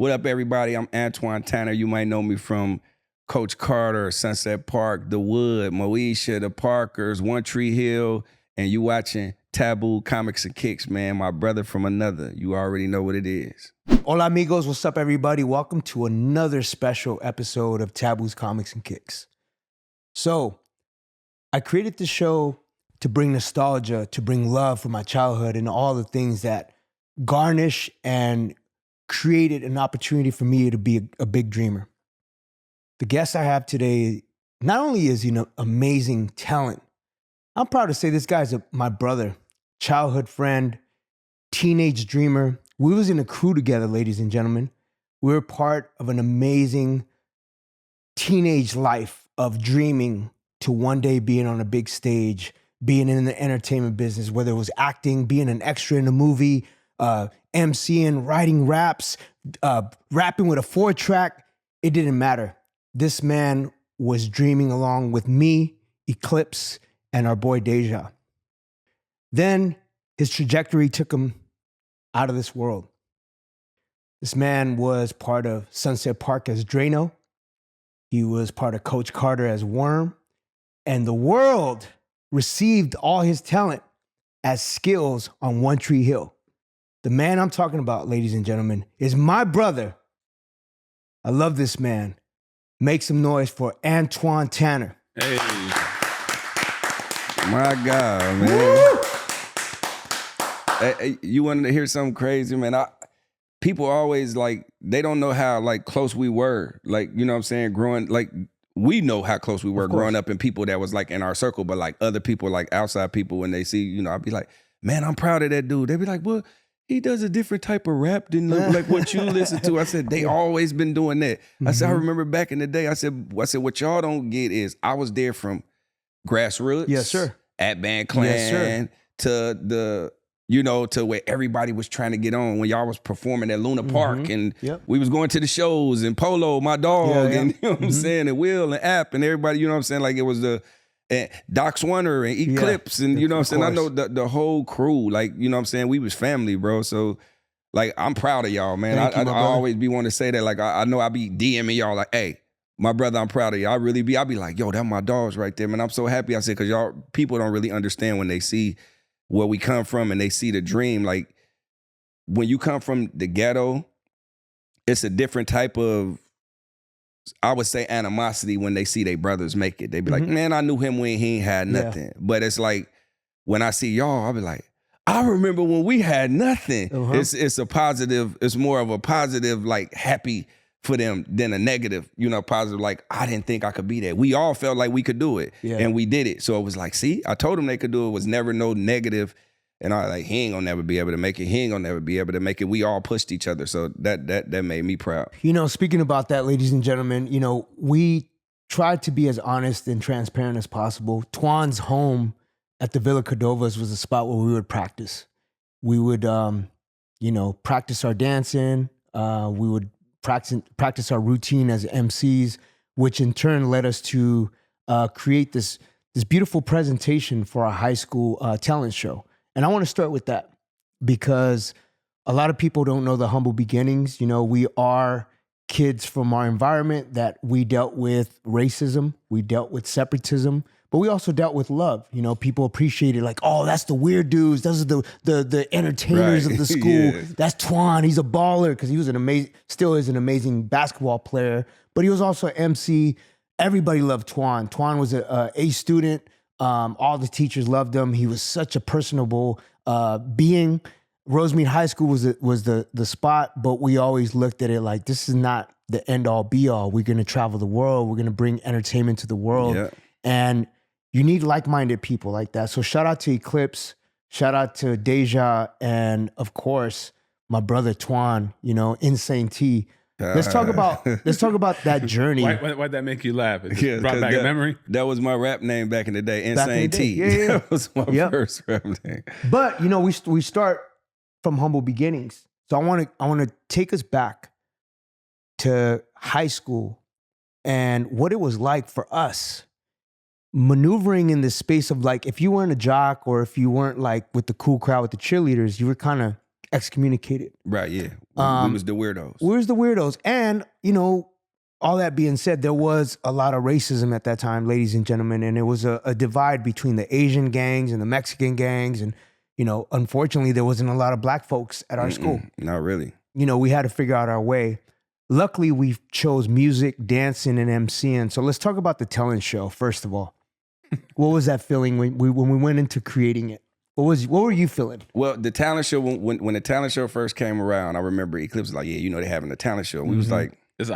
What up, everybody? I'm Antwon Tanner. You might know me from Coach Carter, Sunset Park, The Wood, Moesha, The Parkers, One Tree Hill, and you watching Taboo Comics and Kicks, man. My brother from another. You already know what it is. Hola, amigos. What's up, everybody? Welcome to another special episode of Taboo's Comics and Kicks. So, I created this show to bring nostalgia, to bring love for my childhood and all the things that garnish and created an opportunity for me to be a big dreamer. The guest I have today, not only is he an amazing talent, I'm proud to say this guy's my brother, childhood friend, teenage dreamer. We was in a crew together, ladies and gentlemen. We were part of an amazing teenage life of dreaming to one day being on a big stage, being in the entertainment business, whether it was acting, being an extra in a movie, MCing, writing raps, rapping with a 4-track. It didn't matter. This man was dreaming along with me, Eclipse, and our boy Deja. Then his trajectory took him out of this world. This man was part of Sunset Park as Draino. He was part of Coach Carter as Worm. And the world received all his talent as skills on One Tree Hill. The man I'm talking about, ladies and gentlemen, is my brother. I love this man. Make some noise for Antwon Tanner. Hey. My God, man. Hey, you wanted to hear something crazy, man? People always they don't know how close we were. You know what I'm saying? Growing, we know how close we were growing up and people that was in our circle, but other people, outside people, when they see, I'd be like, man, I'm proud of that dude. They'd be like, well, he does a different type of rap than like what you listen to. I said, they always been doing that. I said, I remember back in the day, I said, what y'all don't get is I was there from grassroots, yes, sir, at Band Clan, yes, sir, to the, to where everybody was trying to get on when y'all was performing at Luna Park and we was going to the shows and Polo, my dog, and you know what I'm saying, and Will and App and everybody, you know what I'm saying? It was the Doc Swanner and Eclipse and you know what I'm saying? I know the whole crew, you know what I'm saying? We was family, bro. So I'm proud of y'all, man. I always be wanting to say that. I know I be DMing y'all hey, my brother, I'm proud of you. I be like, yo, that my dogs right there, man. I'm so happy. I said, cause y'all people don't really understand when they see where we come from and they see the dream. When you come from the ghetto, it's a different type of, I would say, animosity when they see their brothers make it. They be like, man, I knew him when he ain't had nothing. Yeah. But it's when I see y'all, I be like, I remember when we had nothing. It's a positive, it's more of a positive, happy for them than a negative, positive, I didn't think I could be there. We all felt like we could do it and we did it. So it was see, I told them they could do it. It was never no negative. And I was he ain't gonna never be able to make it. He ain't gonna never be able to make it. We all pushed each other. So that made me proud. Speaking about that, ladies and gentlemen, we tried to be as honest and transparent as possible. Twan's home at the Villa Cordovas was a spot where we would practice. We would, practice our dancing. We would practice our routine as MCs, which in turn led us to create this beautiful presentation for our high school talent show. And I want to start with that because a lot of people don't know the humble beginnings. We are kids from our environment that we dealt with racism, we dealt with separatism, but we also dealt with love. People appreciated oh, that's the weird dudes. Those are the entertainers of the school. That's Twan. He's a baller because he was still is an amazing basketball player, but he was also an MC. Everybody loved Twan. Twan was a A student. All the teachers loved him. He was such a personable being. Rosemead High School was the spot, but we always looked at it this is not the end all be all. We're going to travel the world. We're going to bring entertainment to the world. And you need like-minded people like that. So shout out to Eclipse, shout out to Deja, and of course, my brother Twan, Insane T. Let's talk about that journey. Why'd that make you laugh? It brought back a memory? That was my rap name back in the day, Insane T. That was my first rap name. But we start from humble beginnings. So I want to take us back to high school and what it was like for us maneuvering in this space of if you weren't a jock or if you weren't with the cool crowd with the cheerleaders, you were kind of excommunicated. Right, yeah. We was the weirdos. We was the weirdos. And, all that being said, there was a lot of racism at that time, ladies and gentlemen, and it was a divide between the Asian gangs and the Mexican gangs. And, unfortunately, there wasn't a lot of black folks at our school. Not really. We had to figure out our way. Luckily, we chose music, dancing, and MCing. So let's talk about the talent show, first of all. What was that feeling when we went into creating it? What were you feeling? Well, the talent show, when the talent show first came around, I remember Eclipse was like, yeah, they're having a talent show. And we was like, this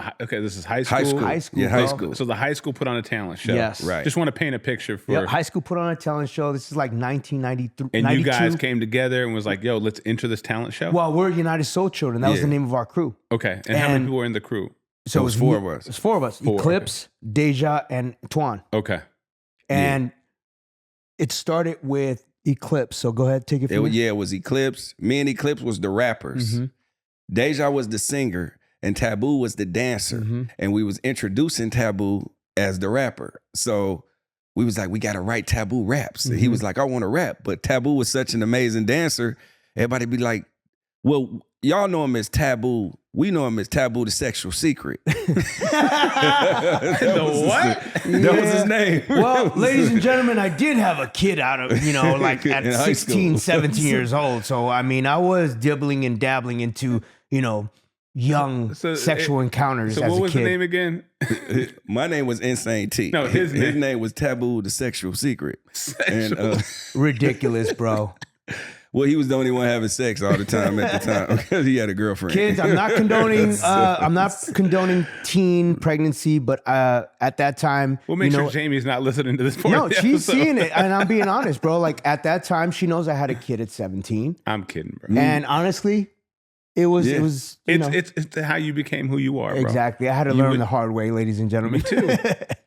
is high school? High school. Yeah, high school. So the high school put on a talent show. Yes. Right. Just want to paint a picture for... high school put on a talent show. This is like 1993. And 92. you guys came together and was like, yo, let's enter this talent show? Well, we're United Soul Children. That was the name of our crew. Okay. And how many people were in the crew? So it was four of us. It was four of us. Eclipse, Deja, and Antwon. Okay. And it started with Eclipse. So go ahead, take it from here. It was Eclipse. Me and Eclipse was the rappers. Deja was the singer. And Taboo was the dancer. And we was introducing Taboo as the rapper. So we was like, we got to write Taboo raps. And he was like, I want to rap. But Taboo was such an amazing dancer. Everybody be like, well, y'all know him as Taboo. We know him as Taboo the Sexual Secret. That was his name. Well, ladies and gentlemen, I did have a kid out of, like at 16, 17 years old. So, I mean, I was dibbling and dabbling into, young sexual encounters as a kid. So what was the name again? My name was Insane T. No, his name was Taboo the Sexual Secret. Ridiculous, bro. Well, he was the only one having sex all the time at the time because he had a girlfriend. Kids, I'm not condoning teen pregnancy, but at that time, we'll make sure Jamie's not listening to this part. No, she's seeing it, and I'm being honest, bro. Like at that time, she knows I had a kid at 17. I'm kidding, bro. And honestly, it was it's how you became who you are, bro. Exactly. I had to learn the hard way, ladies and gentlemen. Me too.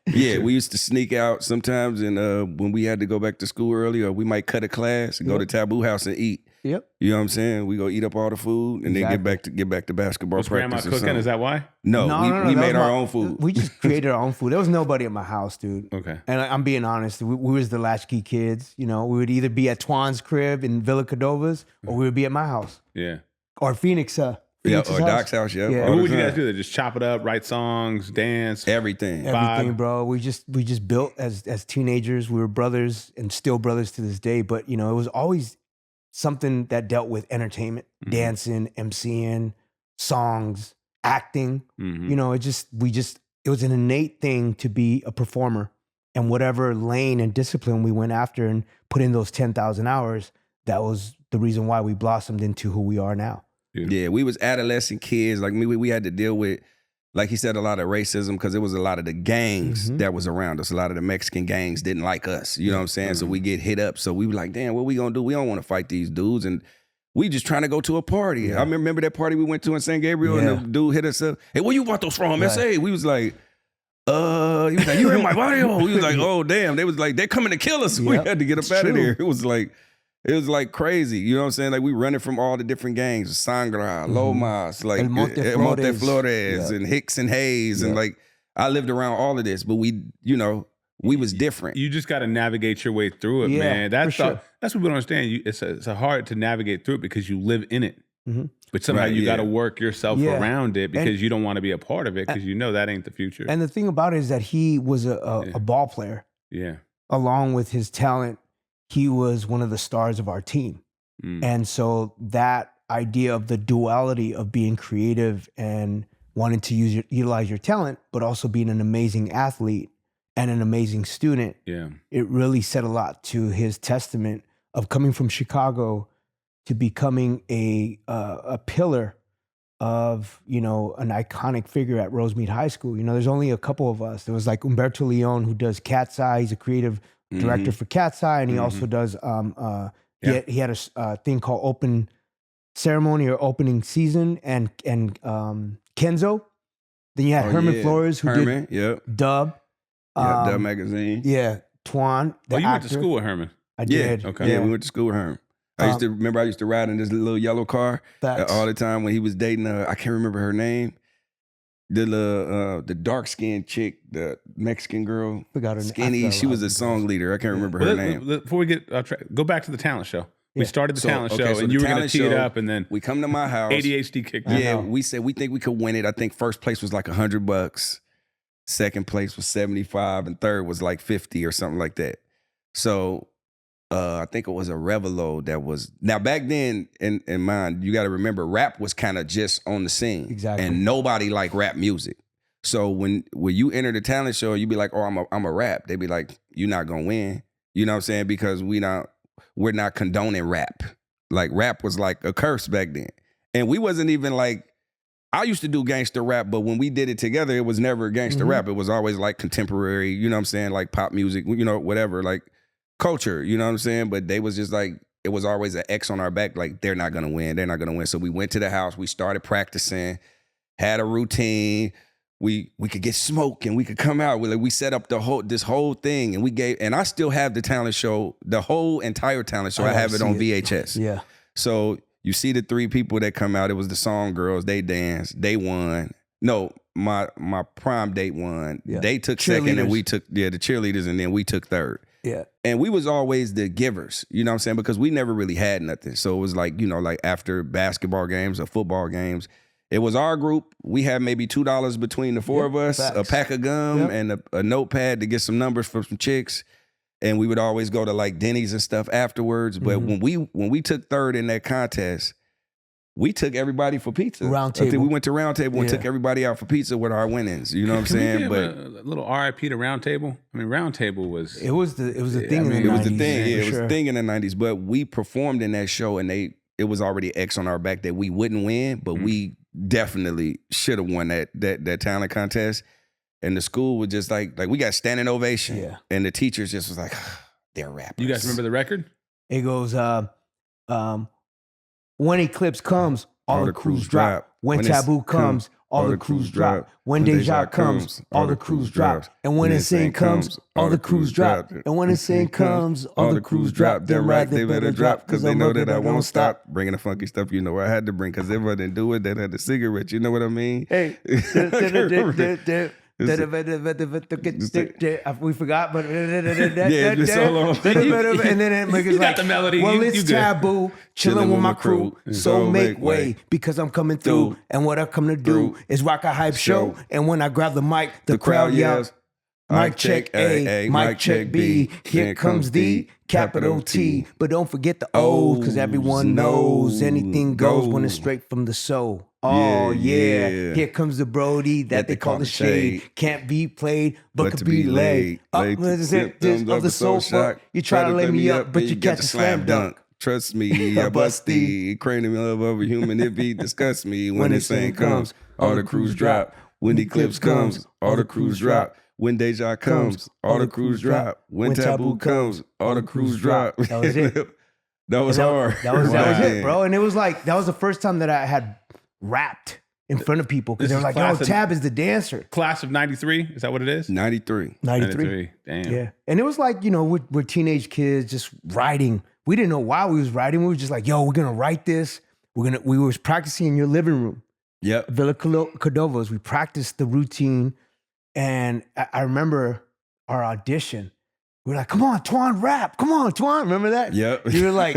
Yeah, we used to sneak out sometimes, and when we had to go back to school early, or we might cut a class and go to Taboo House and eat. Yep. You know what I'm saying? We go eat up all the food and then get back to basketball was practice. Grandma cooking? Is that why? No, we made our own food. We just created our own food. There was nobody at my house, dude. Okay. And I'm being honest. We was the latchkey kids. We would either be at Twan's crib in Villa Cordovas, or we would be at my house. Yeah. Or Phoenix's or house. Doc's house. Yeah. And what would you guys do? Just chop it up, write songs, dance, everything, bro. We just built as teenagers. We were brothers and still brothers to this day. But it was always something that dealt with entertainment, dancing, MCing, songs, acting. It was an innate thing to be a performer. And whatever lane and discipline we went after and put in those 10,000 hours, that was the reason why we blossomed into who we are now. Yeah, we was adolescent kids. Like we had to deal with, like he said, a lot of racism because it was a lot of the gangs that was around us. A lot of the Mexican gangs didn't like us. You know what I'm saying? So we get hit up. So we were like, damn, what we gonna do? We don't want to fight these dudes. And we just trying to go to a party. Yeah. I remember that party we went to in San Gabriel and the dude hit us up. Hey, where you bought those from? Right. SA. We was like, he was like, you in my barrio? We was like, oh, damn. They was like, they're coming to kill us. We had to get up out of there. It was like crazy. You know what I'm saying? Like we running from all the different gangs, Sangra, Lomas, like El Monte Flores and Hicks and Hayes. And like I lived around all of this, but we was different. You just got to navigate your way through it, man. That's what we don't understand. It's hard to navigate through it because you live in it. But somehow you got to work yourself around it because you don't want to be a part of it because you know that ain't the future. And the thing about it is that he was a ball player. Yeah. Along with his talent, he was one of the stars of our team. And so that idea of the duality of being creative and wanting to utilize your talent, but also being an amazing athlete and an amazing student, it really said a lot to his testament of coming from Chicago to becoming a pillar of, an iconic figure at Rosemead High School. There's only a couple of us. There was like Humberto Leon, who does Cat's Eye. He's a creative director for Cat's Eye, and he also does he had a thing called Open Ceremony or Opening Season, and Kenzo. Then you had Herman Flores, who did Dub. Dub magazine. Yeah, Twan. You went to school with Herman. I did. Okay. Yeah, we went to school with Herman. I used to ride in this little yellow car all the time when he was dating. I can't remember her name. The dark skinned chick, the Mexican girl, forgot her skinny. She was a song leader. I can't remember her name. Before we get go back to the talent show. We started the talent show, and you were going to tee it up, and then we come to my house. ADHD kicked in. Yeah, we said we think we could win it. I think first place was like $100, second place was 75, and third was like 50 or something like that. So I think it was a Revelo that was. Now back then, in mind, you got to remember, rap was kind of just on the scene, exactly, and nobody liked rap music. So when you enter the talent show, you be like, "Oh, I'm a rap." They be like, "You're not gonna win." You know what I'm saying? Because we're not condoning rap. Like rap was like a curse back then. And we wasn't even like, I used to do gangster rap, but when we did it together, it was never gangster rap. It was always like contemporary, you know what I'm saying? Like pop music, you know, whatever, like culture, you know what I'm saying? But they was just like, it was always an X on our back, like they're not gonna win, they're not gonna win. So we went to the house, we started practicing, had a routine. We could get smoke and we could come out with it. We set up this whole thing and I still have the talent show, the whole entire talent show. I have it on VHS. Yeah. So you see the three people that come out. It was the song girls. They danced. They won. No, my prime date won. Yeah. They took second and we took the cheerleaders, and then we took third. Yeah. And we was always the givers, you know what I'm saying? Because we never really had nothing. So it was like, you know, like after basketball games or football games, it was our group. We had maybe $2 between the four of us, facts, a pack of gum, and a notepad to get some numbers from some chicks. And we would always go to like Denny's and stuff afterwards. But when we took third in that contest, we took everybody for pizza. Round Table. I think we went to Round Table and took everybody out for pizza with our winnings. You know what I'm saying? But a little RIP to Round Table. I mean, Round Table was it was the thing in the 90s. It was the thing. Yeah, it was the thing in the 90s. But we performed in that show, and it was already X on our back that we wouldn't win, but we definitely should have won that talent contest. And the school was just like we got standing ovation. Yeah. And the teachers just was like, they're rappers. You guys remember the record? It goes, when Eclipse comes, all the crews drop. When Taboo comes, all the crews drop. When Deja comes, all the crews drop. And when Insane comes, all the crews drop. And when Insane comes, all the crews drop. Then right, they better drop, because they know that I won't stop. Bringing the funky stuff, you know I had to bring, because if I didn't do it, they had the cigarette. You know what I mean? Hey. We forgot, but yeah, just so long. And then it makes like, got the melody. Well, it's Taboo, chilling with my crew, so make way, because I'm coming through, and what I come to do is rock a hype show. And when I grab the mic, the crowd yells, mic check A, mic check B, here comes the capital T. But don't forget the O's, because everyone knows anything goes when it's straight from the soul. Oh yeah, here comes the Brody that they call the shade. Can't be played, but could be laid. Up of the sofa, you try to lay me up, but you catch a slam dunk. Trust me, I bust the cranium love of a human if he disgusts me. When Insane comes, all the crews drop. When Eclipse comes, all the crews drop. When Deja comes, all the crews drop. When Taboo comes, all the crews drop. That was it. That was hard. That was it, bro. And it was like, that was the first time that I had rapped in front of people, because they were like, "Oh, Tab is the dancer." Class of '93, is that what it is? 93. Damn. Yeah, and it was like, you know, we're teenage kids just writing. We didn't know why we was writing. We were just like, "Yo, we're gonna write this. We were practicing in your living room." Yep. Villa Cordovas. We practiced the routine, and I remember our audition. We were like, "Come on, Twan, rap! Come on, Twan!" Remember that? Yep. You were like,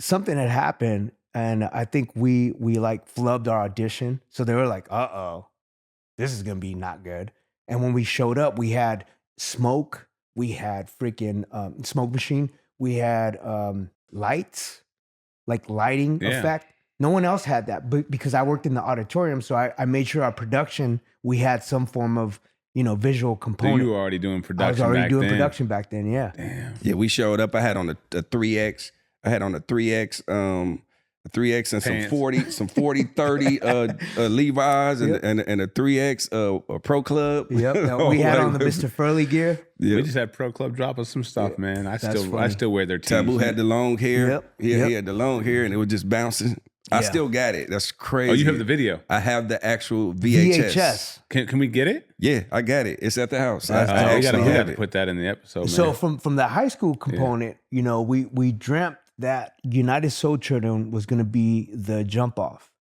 something had happened. And I think we like flubbed our audition. So they were like, uh-oh, this is going to be not good. And when we showed up, we had smoke. We had freaking smoke machine. We had lights, like lighting effect. No one else had that, but because I worked in the auditorium. So I made sure our production, we had some form of, you know, visual component. So you were already doing production I was already doing production back then, yeah. Damn. Yeah, we showed up. I had on a 3X. I had on a 3X, 3X and pants. some 40, Levi's and a 3X a Pro Club. Yep. We had on the Mr. Furley gear. Yep. We just had Pro Club drop us some stuff, man. I still wear their tees. Taboo had the long hair. Yep. He had the long hair, and it was just bouncing. I still got it. That's crazy. Oh, you have the video? I have the actual VHS. Can we get it? Yeah, I got it. It's at the house. We got to put that in the episode, man. So from the high school component, you know, we dreamt that United Soul Children was going to be the jump off.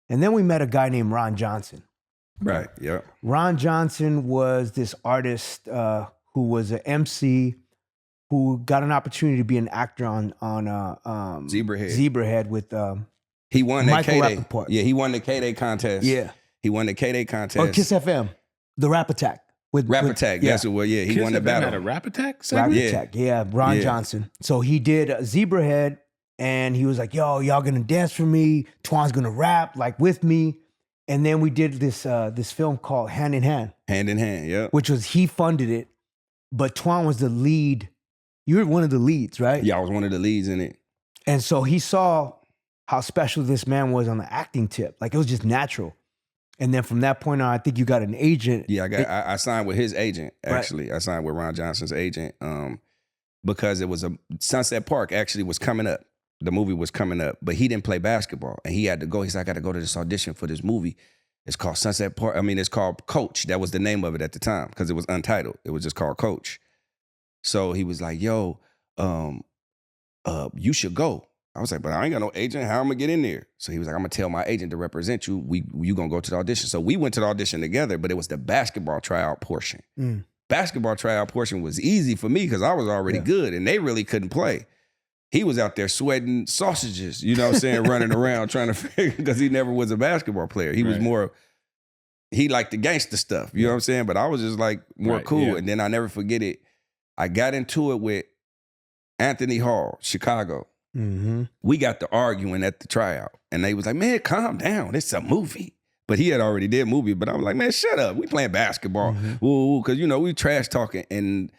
And then we met a guy named Ron Johnson. Right, yeah. Ron Johnson was this artist who was an MC, who got an opportunity to be an actor on Zebrahead with he won that Michael K-Day. Rappaport. Yeah, he won the K-Day contest. Yeah. He won the K-Day contest. Or Kiss FM, the Rap Attack. Rap Attack, that's what, yeah. He Kiss won the FM battle. had a Rap Attack segment? Rap Attack, yeah. Ron Johnson. So he did Zebrahead, and he was like, yo, y'all gonna dance for me. Twan's gonna rap, like, with me. And then we did this film called Hand in Hand. Hand in Hand, yeah. Which was, he funded it, but Twan was the lead. You were one of the leads, right? Yeah, I was one of the leads in it. And so he saw how special this man was on the acting tip. Like, it was just natural. And then from that point on, I think you got an agent. Yeah, I signed with his agent, actually. Right. I signed with Ron Johnson's agent because it was Sunset Park actually was coming up. The movie was coming up, but he didn't play basketball. And he had to go. He said, I got to go to this audition for this movie. It's called Sunset Park. I mean, it's called Coach. That was the name of it at the time because it was untitled. It was just called Coach. So he was like, yo, you should go. I was like, but I ain't got no agent. How am I gonna get in there? So he was like, I'm gonna tell my agent to represent you. You gonna go to the audition. So we went to the audition together, but it was the basketball tryout portion. Basketball tryout portion was easy for me because I was already good and they really couldn't play. He was out there sweating sausages, you know what I'm saying, running around trying to figure, because he never was a basketball player. He was more, he liked the gangster stuff, you know what I'm saying? But I was just like more cool. Yeah. And then I never forget it. I got into it with Anthony Hall, Chicago. Mm-hmm. We got to arguing at the tryout. And they was like, man, calm down. It's a movie. But he had already did movie. But I was like, man, shut up. We playing basketball. Because, you know, we trash talking. And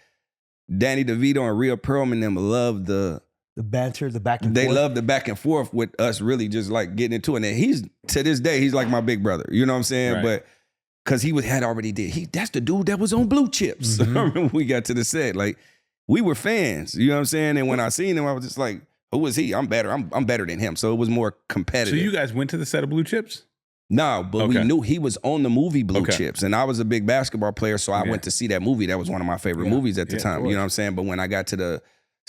Danny DeVito and Rhea Perlman them love the banter, the back and forth. They love the back and forth with us really just like getting into it. And he's, to this day, he's like my big brother. You know what I'm saying? Right. But because had already did. That's the dude that was on Blue Chips. Mm-hmm. I remember we got to the set. Like, we were fans. You know what I'm saying? And when I seen him, I was just like, who was he? I'm better. I'm better than him. So it was more competitive. So you guys went to the set of Blue Chips? No, but we knew he was on the movie Blue Chips. And I was a big basketball player, so I went to see that movie. That was one of my favorite movies at the time. You know what I'm saying? But when I got to the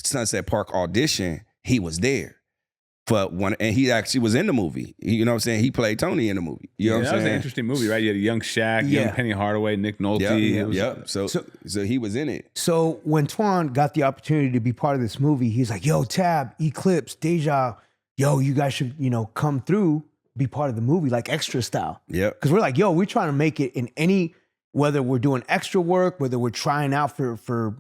Sunset Park audition, he was there. And he actually was in the movie. You know what I'm saying? He played Tony in the movie. You know what I'm saying? That was an interesting movie, right? You had a young Shaq, young Penny Hardaway, Nick Nolte. Yep. So he was in it. So when Twan got the opportunity to be part of this movie, he's like, yo, Tab, Eclipse, Deja, yo, you guys should, come through, be part of the movie, like extra style. Yeah. Because we're like, yo, we're trying to make it in any, whether we're doing extra work, whether we're trying out for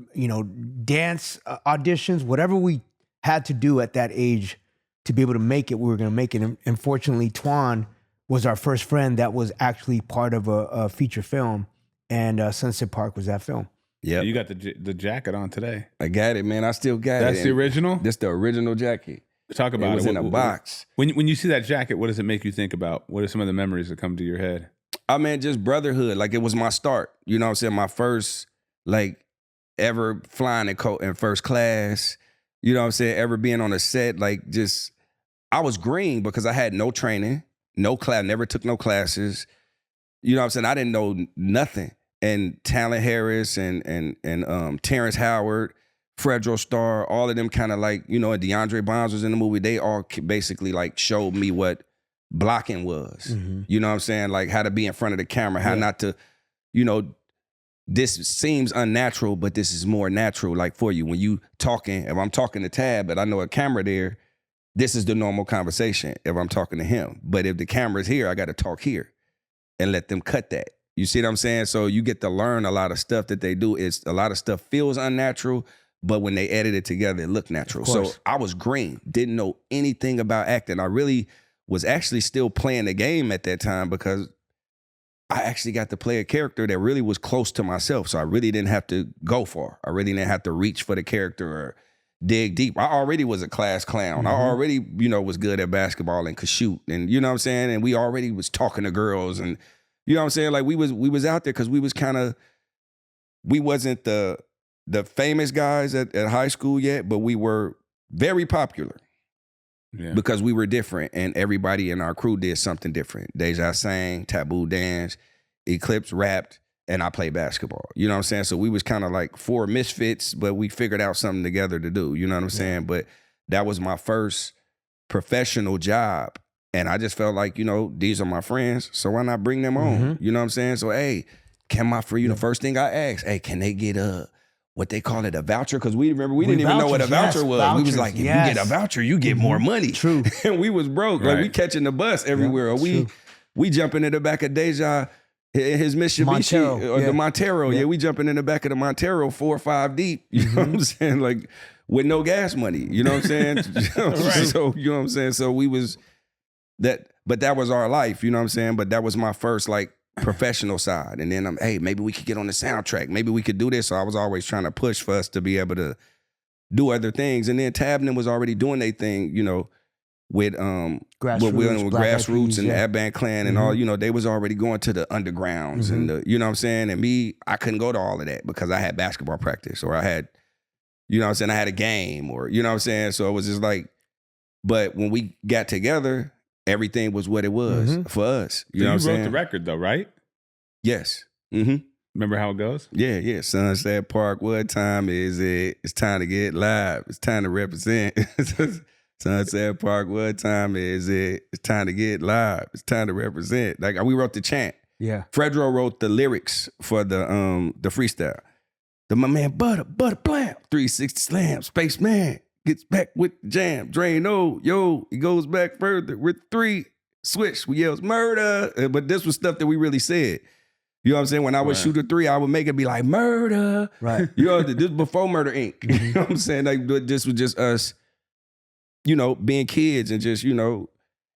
dance auditions, whatever we had to do at that age to be able to make it, we were going to make it. And fortunately, Twan was our first friend that was actually part of a feature film, and Sunset Park was that film. Yeah, you got the jacket on today. I got it, man. I still got it. That's the original? That's the original jacket. Talk about it. It was in a box. When you see that jacket, what does it make you think about? What are some of the memories that come to your head? I mean, just brotherhood. Like, it was my start. You know what I'm saying? My first, ever flying in first class. You know what I'm saying? Ever being on a set, I was green because I had no training, no class, never took no classes. You know what I'm saying? I didn't know nothing. And Talent Harris and Terrence Howard, Fredro Starr, all of them kind of and DeAndre Bonds was in the movie. They all basically showed me what blocking was. Mm-hmm. You know what I'm saying? How to be in front of the camera, how not to, this seems unnatural, but this is more natural, for you. When you talking, if I'm talking to Tab, but I know a camera there, this is the normal conversation if I'm talking to him. But if the camera's here, I got to talk here and let them cut that. You see what I'm saying? So you get to learn a lot of stuff that they do. It's a lot of stuff feels unnatural, but when they edit it together, it looked natural. So I was green, didn't know anything about acting. I really was actually still playing the game at that time because I actually got to play a character that really was close to myself. So I really didn't have to go far. I really didn't have to reach for the character or dig deep. I already was a class clown. Mm-hmm. I already, was good at basketball and could shoot. And you know what I'm saying? And we already was talking to girls and you know what I'm saying? We was out there because we wasn't the famous guys at high school yet, but we were very popular. Yeah. Because we were different and everybody in our crew did something different. Deja sang, Taboo danced, Eclipse rapped, and I played basketball. You know what I'm saying? So we was kind of like four misfits, but we figured out something together to do. You know what I'm saying? But that was my first professional job. And I just felt like, these are my friends, so why not bring them on? Mm-hmm. You know what I'm saying? So, hey, the first thing I asked, hey, can they get what they call it, a voucher, because we didn't even know what a voucher was. Vouchers, we was like, if you get a voucher, you get more money. True. And we was broke. Like we catching the bus everywhere. Or we jumping in the back of Deja, his Mitsubishi Montero, or the Montero. Yeah, we jumping in the back of the Montero 4 or 5 deep. You know what I'm saying? Like with no gas money. You know what I'm saying? So you know what I'm saying? So we was that, but that was our life. You know what I'm saying? But that was my first like professional side. And then hey, maybe we could get on the soundtrack. Maybe we could do this. So I was always trying to push for us to be able to do other things. And then Taboo was already doing their thing, you know, with Grassroots and the Ab Band Clan and all, you know, they was already going to the undergrounds and the, you know what I'm saying? And me, I couldn't go to all of that because I had basketball practice or I had, you know what I'm saying, I had a game or, you know what I'm saying? So it was just like, but when we got together, everything was what it was for us. You know what I'm saying? You wrote the record though, right? Yes. Remember how it goes? Yeah. Sunset Park, what time is it? It's time to get live. It's time to represent. Sunset Park, what time is it? It's time to get live. It's time to represent. Like we wrote the chant. Yeah. Fredro wrote the lyrics for the freestyle. My man Butter Blam, 360 Slam, Spaceman gets back with the jam. Draino, yo, he goes back further with 3 switch. We yells murder. But this was stuff that we really said. You know what I'm saying? When I would shoot a 3, I would make it be like murder. Right. You know, this before Murder Inc. You know what I'm saying? Like this was just us, you know, being kids and just, you know,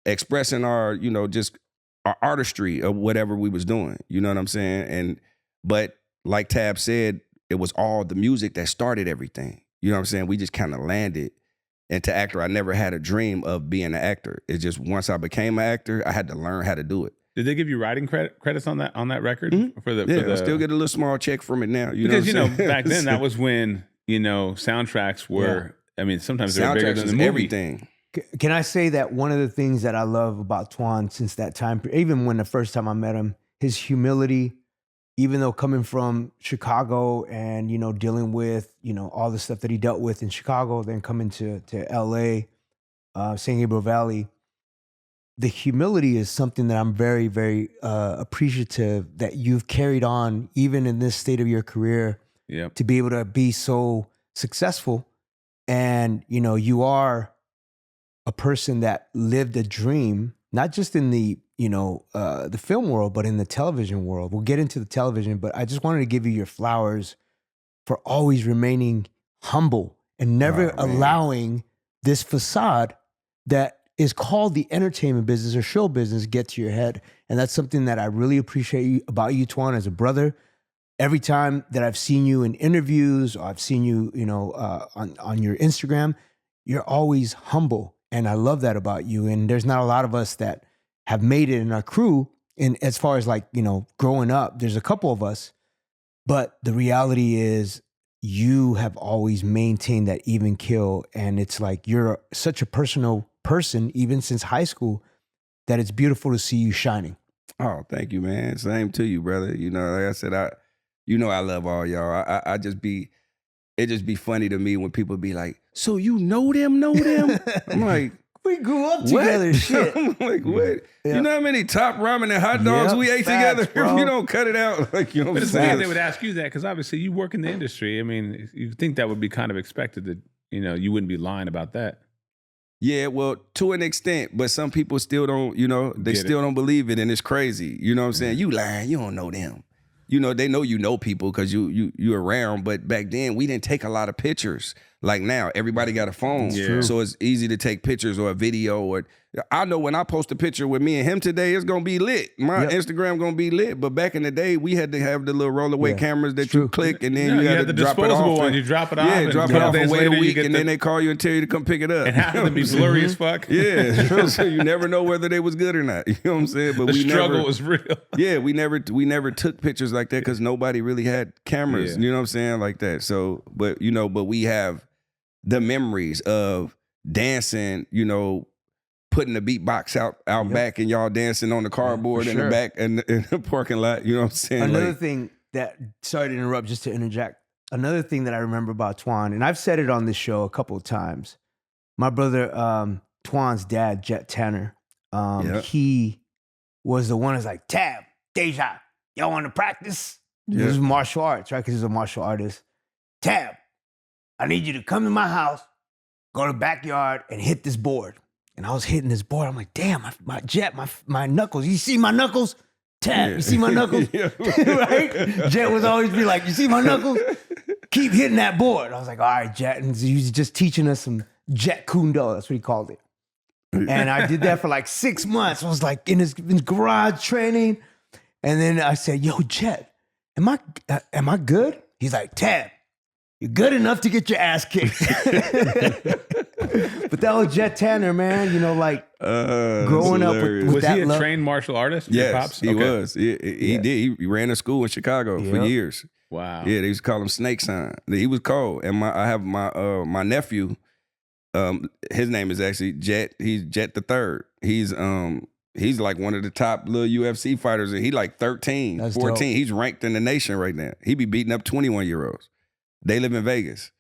expressing our, you know, just our artistry of whatever we was doing. You know what I'm saying? But like Tab said, it was all the music that started everything. You know what I'm saying? We just kind of landed into actor. I never had a dream of being an actor. It's just once I became an actor, I had to learn how to do it. Did they give you writing credits on that record? I still get a little small check from it now. Because back then that was when, you know, soundtracks were, I mean, sometimes they were bigger than the movie. Everything. Can I say that one of the things that I love about Twan since that time, even when the first time I met him, his humility, even though coming from Chicago and, you know, dealing with, you know, all the stuff that he dealt with in Chicago, then coming to LA, San Gabriel Valley, the humility is something that I'm very, very appreciative that you've carried on even in this state of your career to be able to be so successful. And, you know, you are a person that lived a dream, not just in the, you know, the film world, but in the television world. We'll get into the television, but I just wanted to give you your flowers for always remaining humble and never allowing this facade that is called the entertainment business or show business get to your head. And that's something that I really appreciate about you, Twan, as a brother. Every time that I've seen you in interviews or I've seen you, you know, on your Instagram, you're always humble. And I love that about you. And there's not a lot of us that have made it in our crew. And as far as like, you know, growing up, there's a couple of us, but the reality is you have always maintained that even keel. And it's like, you're such a personal person, even since high school, that it's beautiful to see you shining. Oh, thank you, man. Same to you, brother. You know, like I said, I love all y'all. It just be funny to me when people be like, so you know them? I'm like, we grew up together, shit. I'm like, what? Yeah. You know how many top ramen and hot dogs we ate together? Bro. If you don't cut it out, like, you know what I'm saying? But it's weird they would ask you that because obviously you work in the industry. I mean, you think that would be kind of expected that, you know, you wouldn't be lying about that. Yeah, well, to an extent, but some people still don't, you know, they still don't believe it, and it's crazy. You know what I'm saying? You lying, you don't know them. You know, they know you know people because you're around, but back then we didn't take a lot of pictures. Like now, everybody got a phone, so it's easy to take pictures or a video. Or I know when I post a picture with me and him today, it's gonna be lit. My Instagram gonna be lit. But back in the day, we had to have the little rollaway cameras that you click, and then you had to drop it off. One. You drop it off. Yeah, drop it off and wait a week, and then they call you and tell you to come pick it up. And half of them be blurry as fuck. Yeah, so you never know whether they was good or not. You know what I'm saying? But the struggle was real. Yeah, we never took pictures like that because nobody really had cameras. You know what I'm saying? Like that. So, but you know, but we have the memories of dancing, you know, putting the beatbox out back and y'all dancing on the cardboard in the back and in the parking lot. You know what I'm saying? Another thing that, sorry to interrupt, just to interject. Another thing that I remember about Twan, and I've said it on this show a couple of times. My brother, Twan's dad, Jet Tanner, he was the one who's like, Tab, Deja, y'all want to practice? This is martial arts, right? Because he's a martial artist. Tab, I need you to come to my house, go to the backyard, and hit this board. And I was hitting this board. I'm like, damn, my knuckles. You see my knuckles? Tab, you see my knuckles? Right? Jet would always be like, you see my knuckles? Keep hitting that board. I was like, all right, Jet. And he was just teaching us some Jet Kundo. That's what he called it. And I did that for like 6 months. I was like in his garage training. And then I said, yo, Jet, am I good? He's like, Tab, you're good enough to get your ass kicked. But that was Jet Tanner, man. You know, like growing up with was that he a love. Trained martial artist? Yes, Pops? he was. He did. He ran a school in Chicago for years. Wow. Yeah, they used to call him Snake Sign. He was cold. And I have my nephew. His name is actually Jet. He's Jet the Third. He's like one of the top little UFC fighters, and he like 13, That's 14. dope. He's ranked in the nation right now. He be beating up 21-year-olds. They live in Vegas.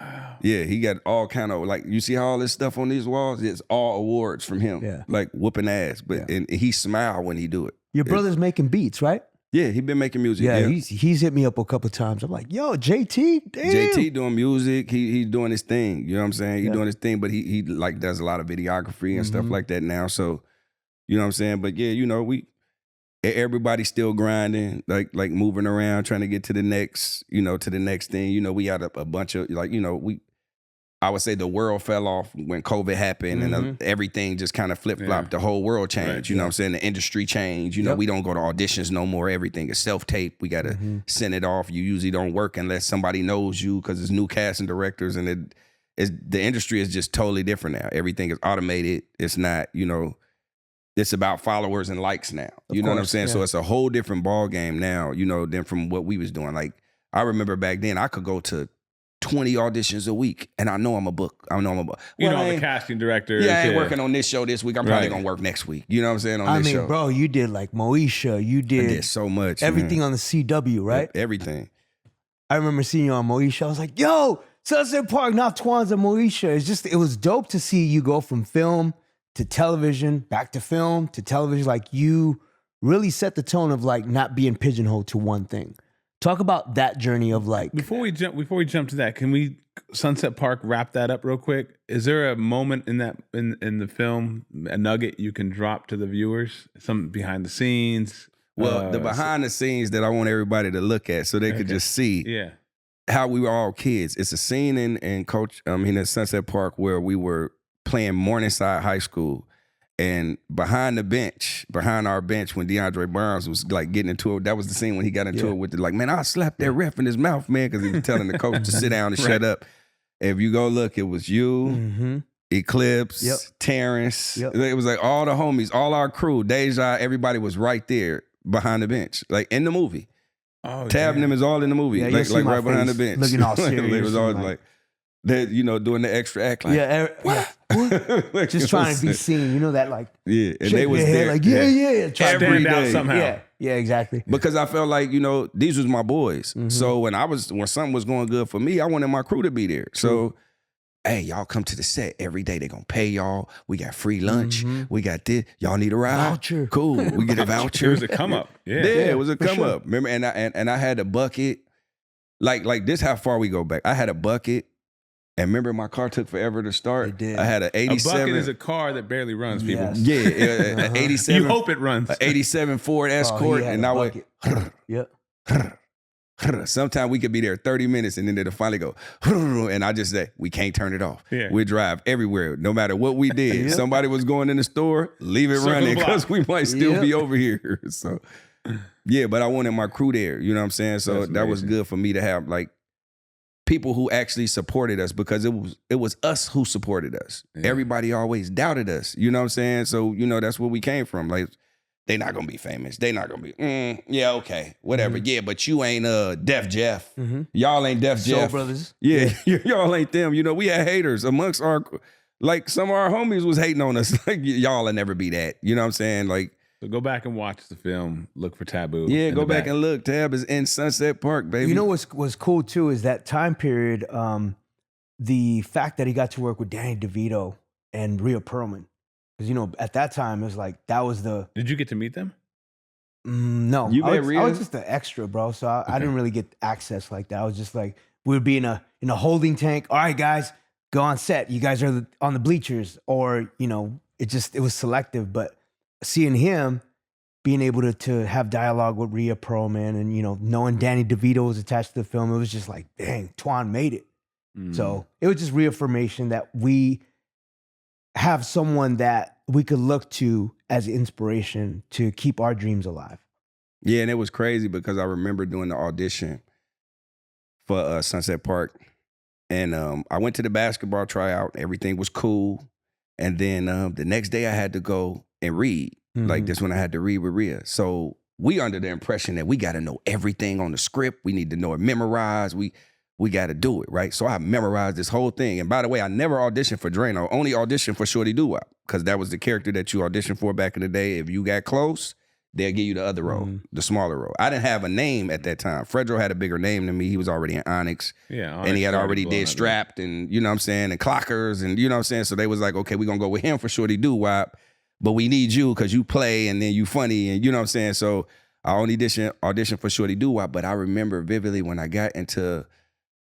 Wow. Yeah, he got all kind of, like, you see all this stuff on these walls? It's all awards from him. Yeah. Like whooping ass. But and he smile when he do it. Your brother's making beats, right? Yeah, he been making music. Yeah, he's hit me up a couple times. I'm like, yo, JT, damn. JT doing music. He's doing his thing. You know what I'm saying? He's doing his thing, but he like does a lot of videography and stuff like that now. So, you know what I'm saying? But yeah, you know, everybody's still grinding, like moving around, trying to get to the next, to the next thing. You know, we had a bunch of, I would say the world fell off when COVID happened and everything just kind of flip-flopped. The whole world changed, Right. you know what I'm saying? The industry changed. You know, we don't go to auditions no more. Everything is self-tape. We got to send it off. You usually don't work unless somebody knows you because it's new casting directors and the industry is just totally different now. Everything is automated. It's not, it's about followers and likes now. You know what I'm saying? Yeah. So it's a whole different ball game now, than from what we was doing. Like, I remember back then I could go to 20 auditions a week and I know I'm a book. I'm the casting director. Yeah, I ain't working on this show this week. I'm probably going to work next week. You know what I'm saying? On this show. Bro, you did like Moesha. You I did so much. Everything on the CW, right? Everything. I remember seeing you on Moesha. I was like, yo, Sunset Park, Antwon and Moesha. It was dope to see you go from film to television, back to film, to television. Like, you really set the tone of like not being pigeonholed to one thing. Talk about that journey of like. Before we jump to that, can we Sunset Park wrap that up real quick? Is there a moment in that in the film, a nugget you can drop to the viewers, some behind the scenes? Well, the behind the scenes that I want everybody to look at so they could just see how we were all kids. It's a scene in Sunset Park where we were playing Morningside High School, and behind our bench, when DeAndre Barnes was like getting into it, that was the scene when he got into it with like, man, I slapped that ref in his mouth, man, because he was telling the coach to sit down and shut up. If you go look, it was you, Eclipse, Terrence. It was like all the homies, all our crew, Deja, everybody was right there behind the bench, like in the movie. Oh, Tab and them is all in the movie, like right behind the bench. Looking all serious. It was always like that, doing the extra act, like what? Just trying to be seen, that like and they was there like trying to stand out somehow. Yeah, exactly. Because I felt like these was my boys. So when something was going good for me, I wanted my crew to be there. So hey, y'all come to the set every day. They gonna pay y'all. We got free lunch. We got this. Y'all need a ride? Voucher. Cool. We get a voucher. It was a come up. Yeah, it was a come up. Remember, and I had a bucket. Like this, how far we go back. I had a bucket. And remember, my car took forever to start. It did. I had an 87. A bucket is a car that barely runs, people. Yes. An 87. You hope it runs. An 87 Ford Escort. And I went, sometimes we could be there 30 minutes and then it'll finally go, and I just say, we can't turn it off. Yeah. We drive everywhere, no matter what we did. Somebody was going in the store, leave it running because we might still be over here. So, but I wanted my crew there. You know what I'm saying? So that was good for me to have like people who actually supported us, because it was us who supported us. Everybody always doubted us. You know what I'm saying? So, that's where we came from. Like, they not gonna be famous. They not gonna be, okay, whatever. Yeah, but you ain't Def Jeff. Y'all ain't Def Jeff. Soul Brothers. Yeah, y'all ain't them. We had haters amongst our, like some of our homies was hating on us. Like, y'all will never be that. You know what I'm saying? Like, so go back and watch the film. Look for Taboo. Yeah, go back and look. Tab is in Sunset Park, baby. You know what's cool too is that time period. The fact that he got to work with Danny DeVito and Rhea Perlman, because at that time it was like that was the. Did you get to meet them? No, I was just an extra, bro. So I didn't really get access like that. I was just like, we would be in a holding tank. All right, guys, go on set. You guys are on the bleachers, or it was selective. But seeing him being able to have dialogue with Rhea Perlman, and knowing Danny DeVito was attached to the film, it was just like, dang, Twan made it. So it was just reaffirmation that we have someone that we could look to as inspiration to keep our dreams alive. Yeah, and it was crazy because I remember doing the audition for Sunset Park, and I went to the basketball tryout. Everything was cool, and then the next day I had to go and read. Like this when I had to read with Rhea. So we under the impression that we got to know everything on the script. We need to know it memorized. We got to do it, right? So I memorized this whole thing. And by the way, I never auditioned for Draino, only auditioned for Shorty Doo-Wop, because that was the character that you auditioned for back in the day. If you got close, they'll give you the other role, the smaller role. I didn't have a name at that time. Fredro had a bigger name than me. He was already in Onyx. Yeah, Onyx, and he had already did Strapped and, you know what I'm saying, and Clockers, and you know what I'm saying? So they was like, okay, we're going to go with him for Shorty Doo-Wop, but we need you because you play and then you funny, and you know what I'm saying? So I only auditioned for Shorty Doo-Wop, but I remember vividly when I got into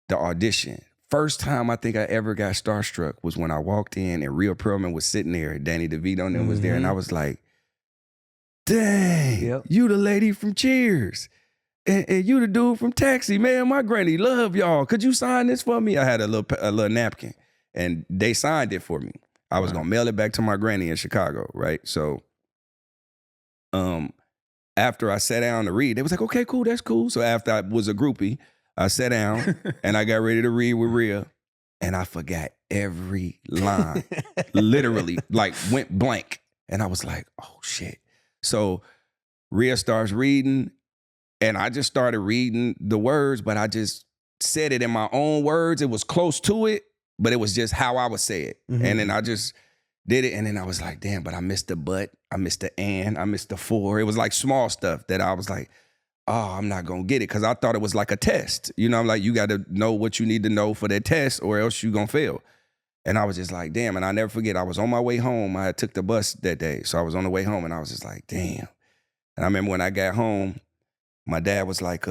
the audition. First time I think I ever got starstruck was when I walked in and Rhea Perlman was sitting there, Danny DeVito and them was there, and I was like, dang, you the lady from Cheers. And you the dude from Taxi. Man, my granny love y'all. Could you sign this for me? I had a little napkin, and they signed it for me. I was going to mail it back to my granny in Chicago, right? So after I sat down to read, they was like, okay, cool, that's cool. So after I was a groupie, I sat down and I got ready to read with Rhea, and I forgot every line. Literally, like went blank. And I was like, oh shit. So Rhea starts reading, and I just started reading the words, but I just said it in my own words. It was close to it, but it was just how I would say it. And then I just did it, and then I was like, damn, but I missed the but, I missed the and, I missed the for. It was like small stuff that I was like, oh, I'm not gonna get it, because I thought it was like a test. I'm like, you gotta know what you need to know for that test or else you gonna fail. And I was just like, damn, and I never forget, I was on my way home. I took the bus that day, so I was on the way home, and I was just like, damn. And I remember when I got home, my dad was like,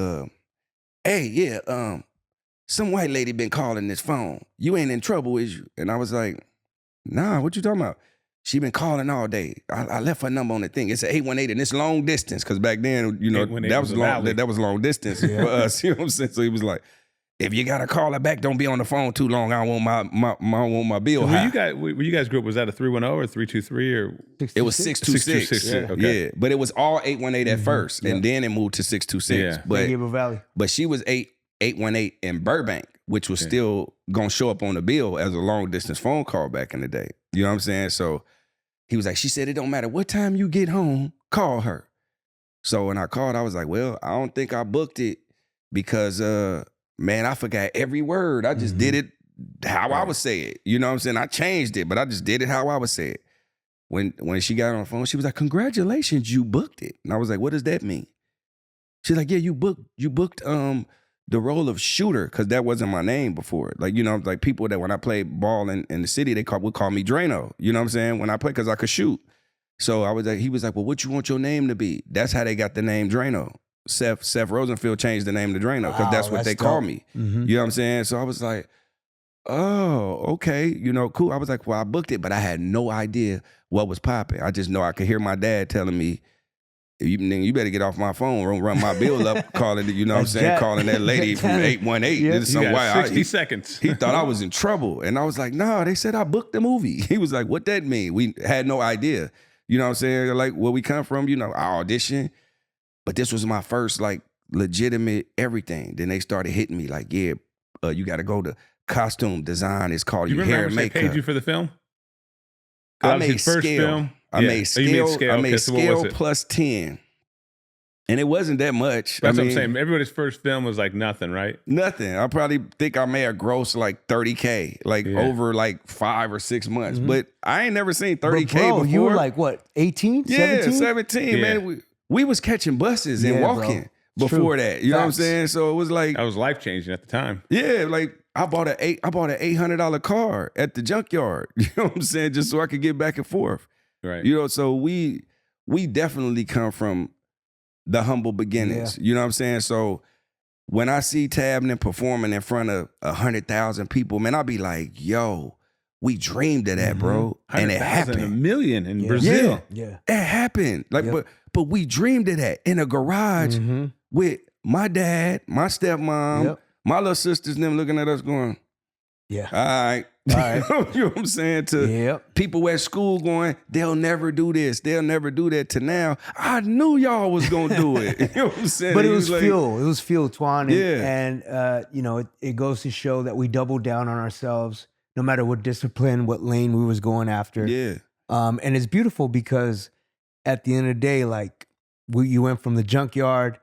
hey, yeah, some white lady been calling this phone. You ain't in trouble, is you? And I was like, nah, what you talking about? She been calling all day. I left her number on the thing. It's an 818, and it's long distance, because back then, that was long distance for us. You know what I'm saying? So he was like, if you gotta call her back, don't be on the phone too long. I don't want my bill high. Where you guys grew up, was that a 310 or 323 or? It was 626. Yeah, but it was all 818 at first, and then it moved to 626. Yeah. But she was 818 in Burbank, which was still gonna show up on the bill as a long distance phone call back in the day. You know what I'm saying? So he was like, she said, it don't matter what time you get home, call her. So when I called, I was like, well, I don't think I booked it because, man, I forgot every word. I just did it how I would say it. You know what I'm saying? I changed it, but I just did it how I would say it. When she got on the phone, she was like, congratulations, you booked it. And I was like, what does that mean? She's like, yeah, you booked the role of shooter, because that wasn't my name before. Like, like people that when I played ball in the city, would call me Draino. You know what I'm saying? When I played, because I could shoot. So he was like, well, what you want your name to be? That's how they got the name Draino. Seth Rosenfield changed the name to Draino, because that's what they call me. You know what I'm saying? So I was like, oh, okay, cool. I was like, well, I booked it, but I had no idea what was popping. I just know I could hear my dad telling me, you better get off my phone, run my bill up, calling it, you know what I'm saying, calling that lady from 818. This is some white. 60 seconds. He thought I was in trouble. And I was like, no, they said I booked the movie. He was like, what that mean? We had no idea. You know what I'm saying? Like, where we come from, I audition. But this was my first, like, legitimate everything. Then they started hitting me like, yeah, you got to go to costume design. It's called your hair and makeup. They paid you for the film? I made first film. I made scale plus 10. And it wasn't that much. That's what I'm saying. Everybody's first film was like nothing, right? Nothing. I probably think I may have grossed like $30K, over like 5 or 6 months. But I ain't never seen $30K before. You were like, what, 18? Yeah, 17, man. We was catching buses and walking before that. You know what I'm saying? So it was like, that was life changing at the time. Yeah, like I bought an $800 car at the junkyard. You know what I'm saying? Just so I could get back and forth. Right. So we definitely come from the humble beginnings. You know what I'm saying? So when I see Tabney performing in front of 100,000 people, man, I'll be like, yo, we dreamed of that, bro. And it happened. 1 million in Brazil. Yeah. It happened. Like, but we dreamed of that in a garage with my dad, my stepmom, my little sisters, and them looking at us going, all right. You know what I'm saying? To people at school going, they'll never do this. They'll never do that. To now, I knew y'all was going to do it. You know what I'm saying? But it was fuel. It was fuel, Twan. And you know, it goes to show that we doubled down on ourselves, no matter what discipline, what lane we was going after. Yeah. And it's beautiful because at the end of the day, like you went from the junkyard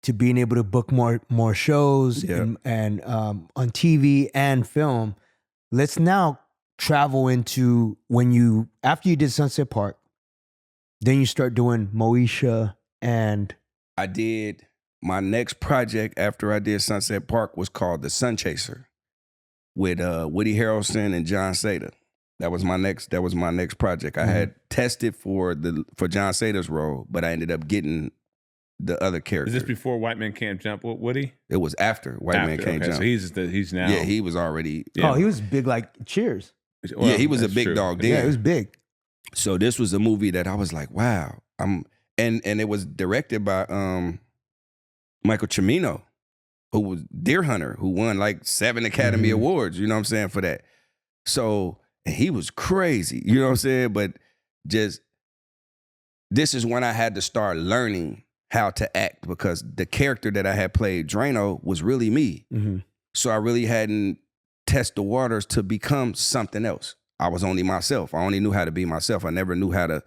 to being able to book more shows and on TV and film. Let's now travel into after you did Sunset Park, then you start doing Moesha and... I did, my next project after I did Sunset Park was called The Sun Chaser with Woody Harrelson and John Seda. That was my next project. I had tested for John Seda's role, but I ended up getting the other character. Is this before White Man Can't Jump with Woody? It was after White Man Can't Jump. So he's now. Yeah, he was already. Yeah. Oh, he was big like Cheers. Well, yeah, he was a big dog then. Yeah, he was big. So this was a movie that I was like, wow. And it was directed by Michael Cimino, who was Deer Hunter, who won like 7 Academy Awards, you know what I'm saying, for that. So he was crazy, you know what I'm saying? But just, this is when I had to start learning how to act, because the character that I had played, Draino, was really me. So I really hadn't tested the waters to become something else. I was only myself. I only knew how to be myself. I never knew how to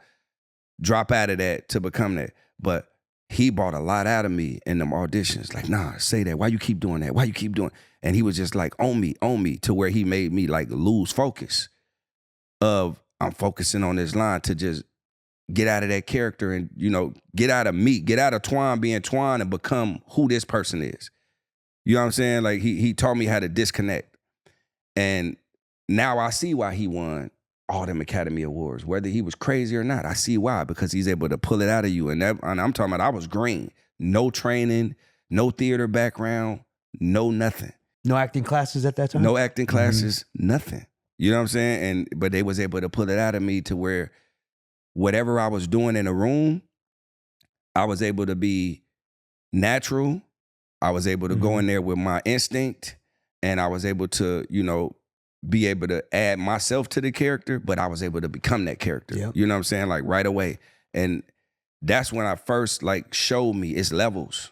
drop out of that to become that. But he brought a lot out of me in them auditions. Like, nah, say that. Why you keep doing that? Why you keep doing? And he was just like, on me, to where he made me like lose focus of, I'm focusing on this line to just get out of that character and, you know, get out of me, get out of Twan being Twan and become who this person is. You know what I'm saying? Like he taught me how to disconnect. And now I see why he won all them Academy Awards, whether he was crazy or not. I see why, because he's able to pull it out of you. And I'm talking about, I was green, no training, no theater background, no nothing. No acting classes at that time? No acting classes, nothing. You know what I'm saying? But they was able to pull it out of me to where whatever I was doing in a room, I was able to be natural. I was able to go in there with my instinct, and I was able to, you know, be able to add myself to the character, but I was able to become that character. Yep. You know what I'm saying? Like right away. And that's when I first like showed me it's levels.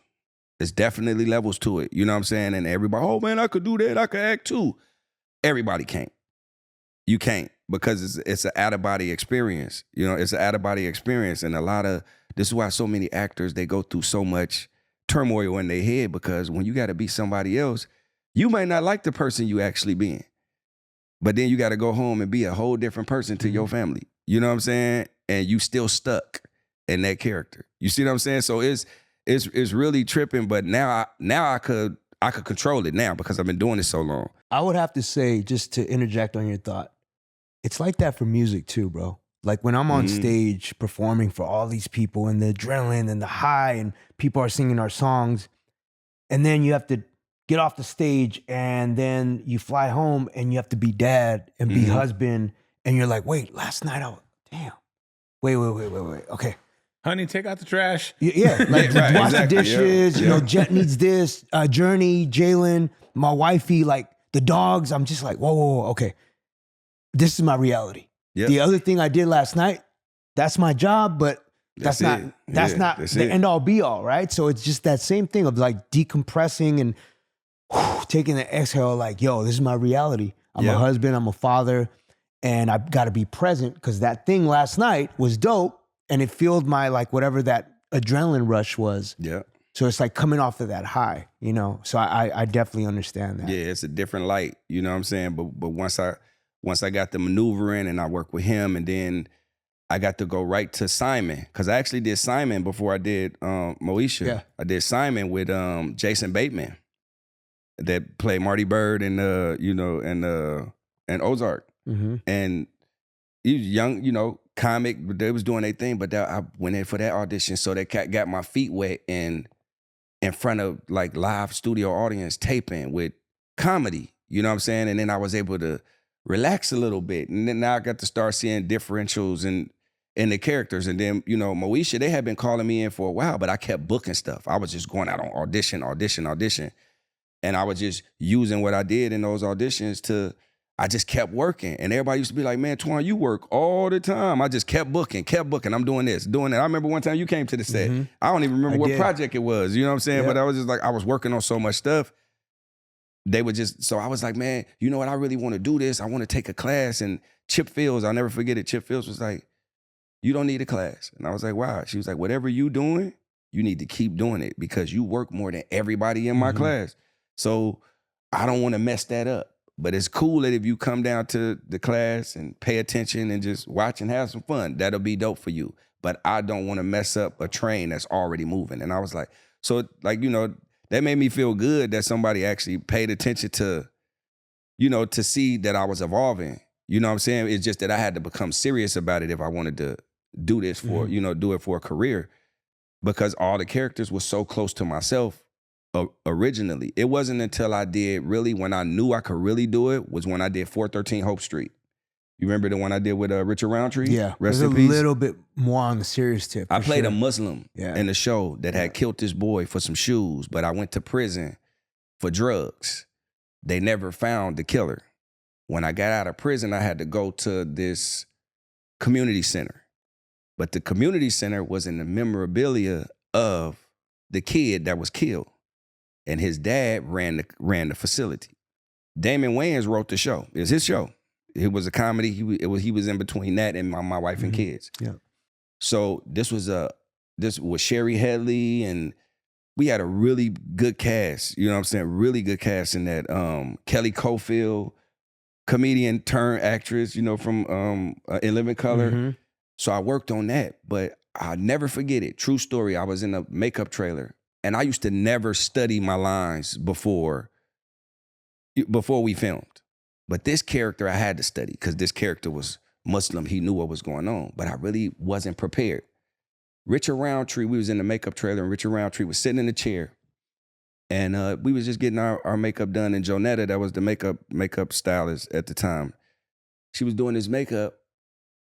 It's definitely levels to it. You know what I'm saying? And everybody, oh man, I could do that. I could act too. Everybody can't. You can't, because it's an out-of-body experience. You know, it's an out-of-body experience. And this is why so many actors, they go through so much turmoil in their head, because when you got to be somebody else, you might not like the person you actually being. But then you got to go home and be a whole different person to your family. You know what I'm saying? And you still stuck in that character. You see what I'm saying? So it's really tripping. But now I could control it now, because I've been doing it so long. I would have to say, just to interject on your thought, it's like that for music too, bro. Like when I'm on stage performing for all these people and the adrenaline and the high, and people are singing our songs, and then you have to get off the stage, and then you fly home and you have to be dad and be husband, and you're like, wait, last night wait, okay. Honey, take out the trash. Yeah, like right, wash exactly. the dishes, you know, Jet needs this, Journey, Jalen, my wifey, like the dogs. I'm just like, whoa, okay. This is my reality. Yep. The other thing I did last night, that's my job, but that's not the end all be all, right? So it's just that same thing of like decompressing and taking the exhale, like, yo, this is my reality. I'm a husband, I'm a father, and I've got to be present, because that thing last night was dope, and it fueled my, like, whatever that adrenaline rush was. Yeah. So it's like coming off of that high, you know? So I definitely understand that. Yeah, it's a different light, you know what I'm saying? But once I got the maneuvering and I worked with him, and then I got to go right to Simon, because I actually did Simon before I did Moesha. Yeah. I did Simon with Jason Bateman, that played Marty Bird and Ozark. And he was young, you know, comic, but they was doing their thing. But I went in for that audition, so they got my feet wet in in front of like live studio audience taping with comedy, you know what I'm saying? And then I was able to relax a little bit. And then now I got to start seeing differentials in the characters. And then, you know, Moesha, they had been calling me in for a while, but I kept booking stuff. I was just going out on audition. And I was just using what I did in those auditions I just kept working. And everybody used to be like, man, Twan, you work all the time. I just kept booking. I'm doing this, doing that. I remember one time you came to the set. Mm-hmm. I don't even remember what project it was. You know what I'm saying? Yep. But I was just like, I was working on so much stuff. They would so I was like, man, you know what? I really want to do this. I want to take a class. And Chip Fields, I'll never forget it. Chip Fields was like, you don't need a class. And I was like, why? She was like, whatever you doing, you need to keep doing it because you work more than everybody in my class. So I don't want to mess that up. But it's cool that if you come down to the class and pay attention and just watch and have some fun, that'll be dope for you. But I don't want to mess up a train that's already moving. And I was like, so like, you know, that made me feel good that somebody actually paid attention to, you know, to see that I was evolving. You know what I'm saying? It's just that I had to become serious about it if I wanted to do this for, you know, do it for a career because all the characters were so close to myself. Originally, it wasn't until I did really when I knew I could really do it was when I did 413 Hope Street. You remember the one I did with Richard Roundtree? Yeah, rest in peace. A little bit more on the serious tip. I played a Muslim in the show that had killed this boy for some shoes, but I went to prison for drugs. They never found the killer. When I got out of prison, I had to go to this community center, but the community center was in the memorabilia of the kid that was killed. And his dad ran the facility. Damon Wayans wrote the show. It was his show. It was a comedy. He was in between that and my wife and kids. Yeah. So this was Sherry Headley, and we had a really good cast. You know what I'm saying? Really good cast in that. Kelly Cofield, comedian turned actress. You know, from In Living Color. Mm-hmm. So I worked on that, but I'll never forget it. True story. I was in a makeup trailer. And I used to never study my lines before we filmed. But this character I had to study because this character was Muslim. He knew what was going on, but I really wasn't prepared. Richard Roundtree, we was in the makeup trailer and Richard Roundtree was sitting in the chair. And we was just getting our makeup done. And Jonetta, that was the makeup stylist at the time, she was doing his makeup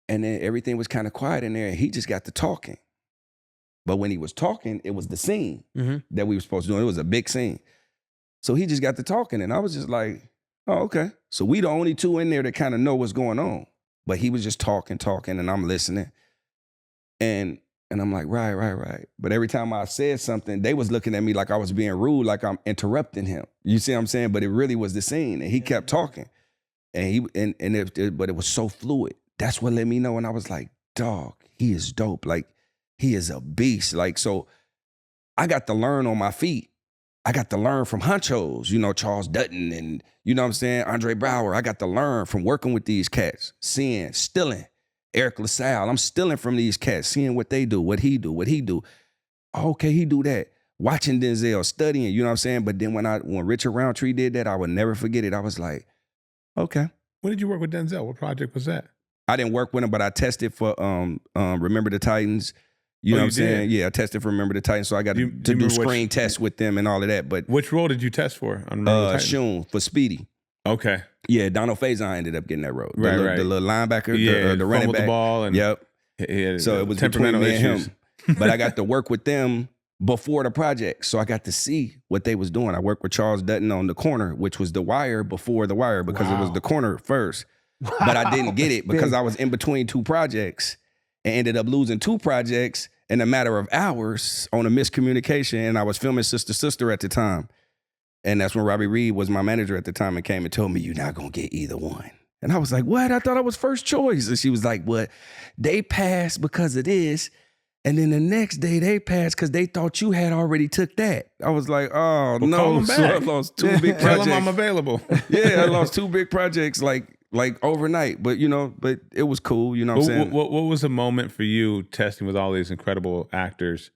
and then everything was kind of quiet in there and he just got to talking. But when he was talking, it was the scene that we were supposed to do. It was a big scene. So he just got to talking, and I was just like, oh, okay. So we the only two in there that kind of know what's going on. But he was just talking, and I'm listening. And I'm like, right. But every time I said something, they was looking at me like I was being rude, like I'm interrupting him. You see what I'm saying? But it really was the scene, and he kept talking. And but it was so fluid. That's what let me know, and I was like, dog, he is dope. Like, he is a beast. Like, so I got to learn on my feet. I got to learn from honchos, you know, Charles Dutton and, you know what I'm saying, Andre Brower. I got to learn from working with these cats, stealing. Eric LaSalle, I'm stealing from these cats, seeing what they do, what he do. Okay, he do that. Watching Denzel, studying, you know what I'm saying? But then when Richard Roundtree did that, I would never forget it. I was like, okay. When did you work with Denzel? What project was that? I didn't work with him, but I tested for Remember the Titans. You know what I'm saying? Yeah, I tested for Remember the Titans, so I got to do screen tests with them and all of that. But which role did you test for on Remember the Titans? Shun for Speedy. Okay. Yeah, Donald Faison ended up getting that role. Right. The little linebacker, the running back. The ball and yep. So it was between me and him. But I got to work with them before the project, so I got to see what they was doing. I worked with Charles Dutton on The Corner, which was The Wire before The Wire because it was The Corner first. Wow. But I didn't get it because I was in between two projects and ended up losing two projects in a matter of hours on a miscommunication. And I was filming Sister at the time. And that's when Robbie Reed was my manager at the time and came and told me, you're not going to get either one. And I was like, what? I thought I was first choice. And she was like, what? They passed because of this. And then the next day they passed because they thought you had already took that. I was like, oh, well, no. So I lost two big projects. Tell them I'm available. Yeah, I lost two big projects like overnight. But, but it was cool. You know what I'm saying? What was a moment for you testing with all these incredible actors,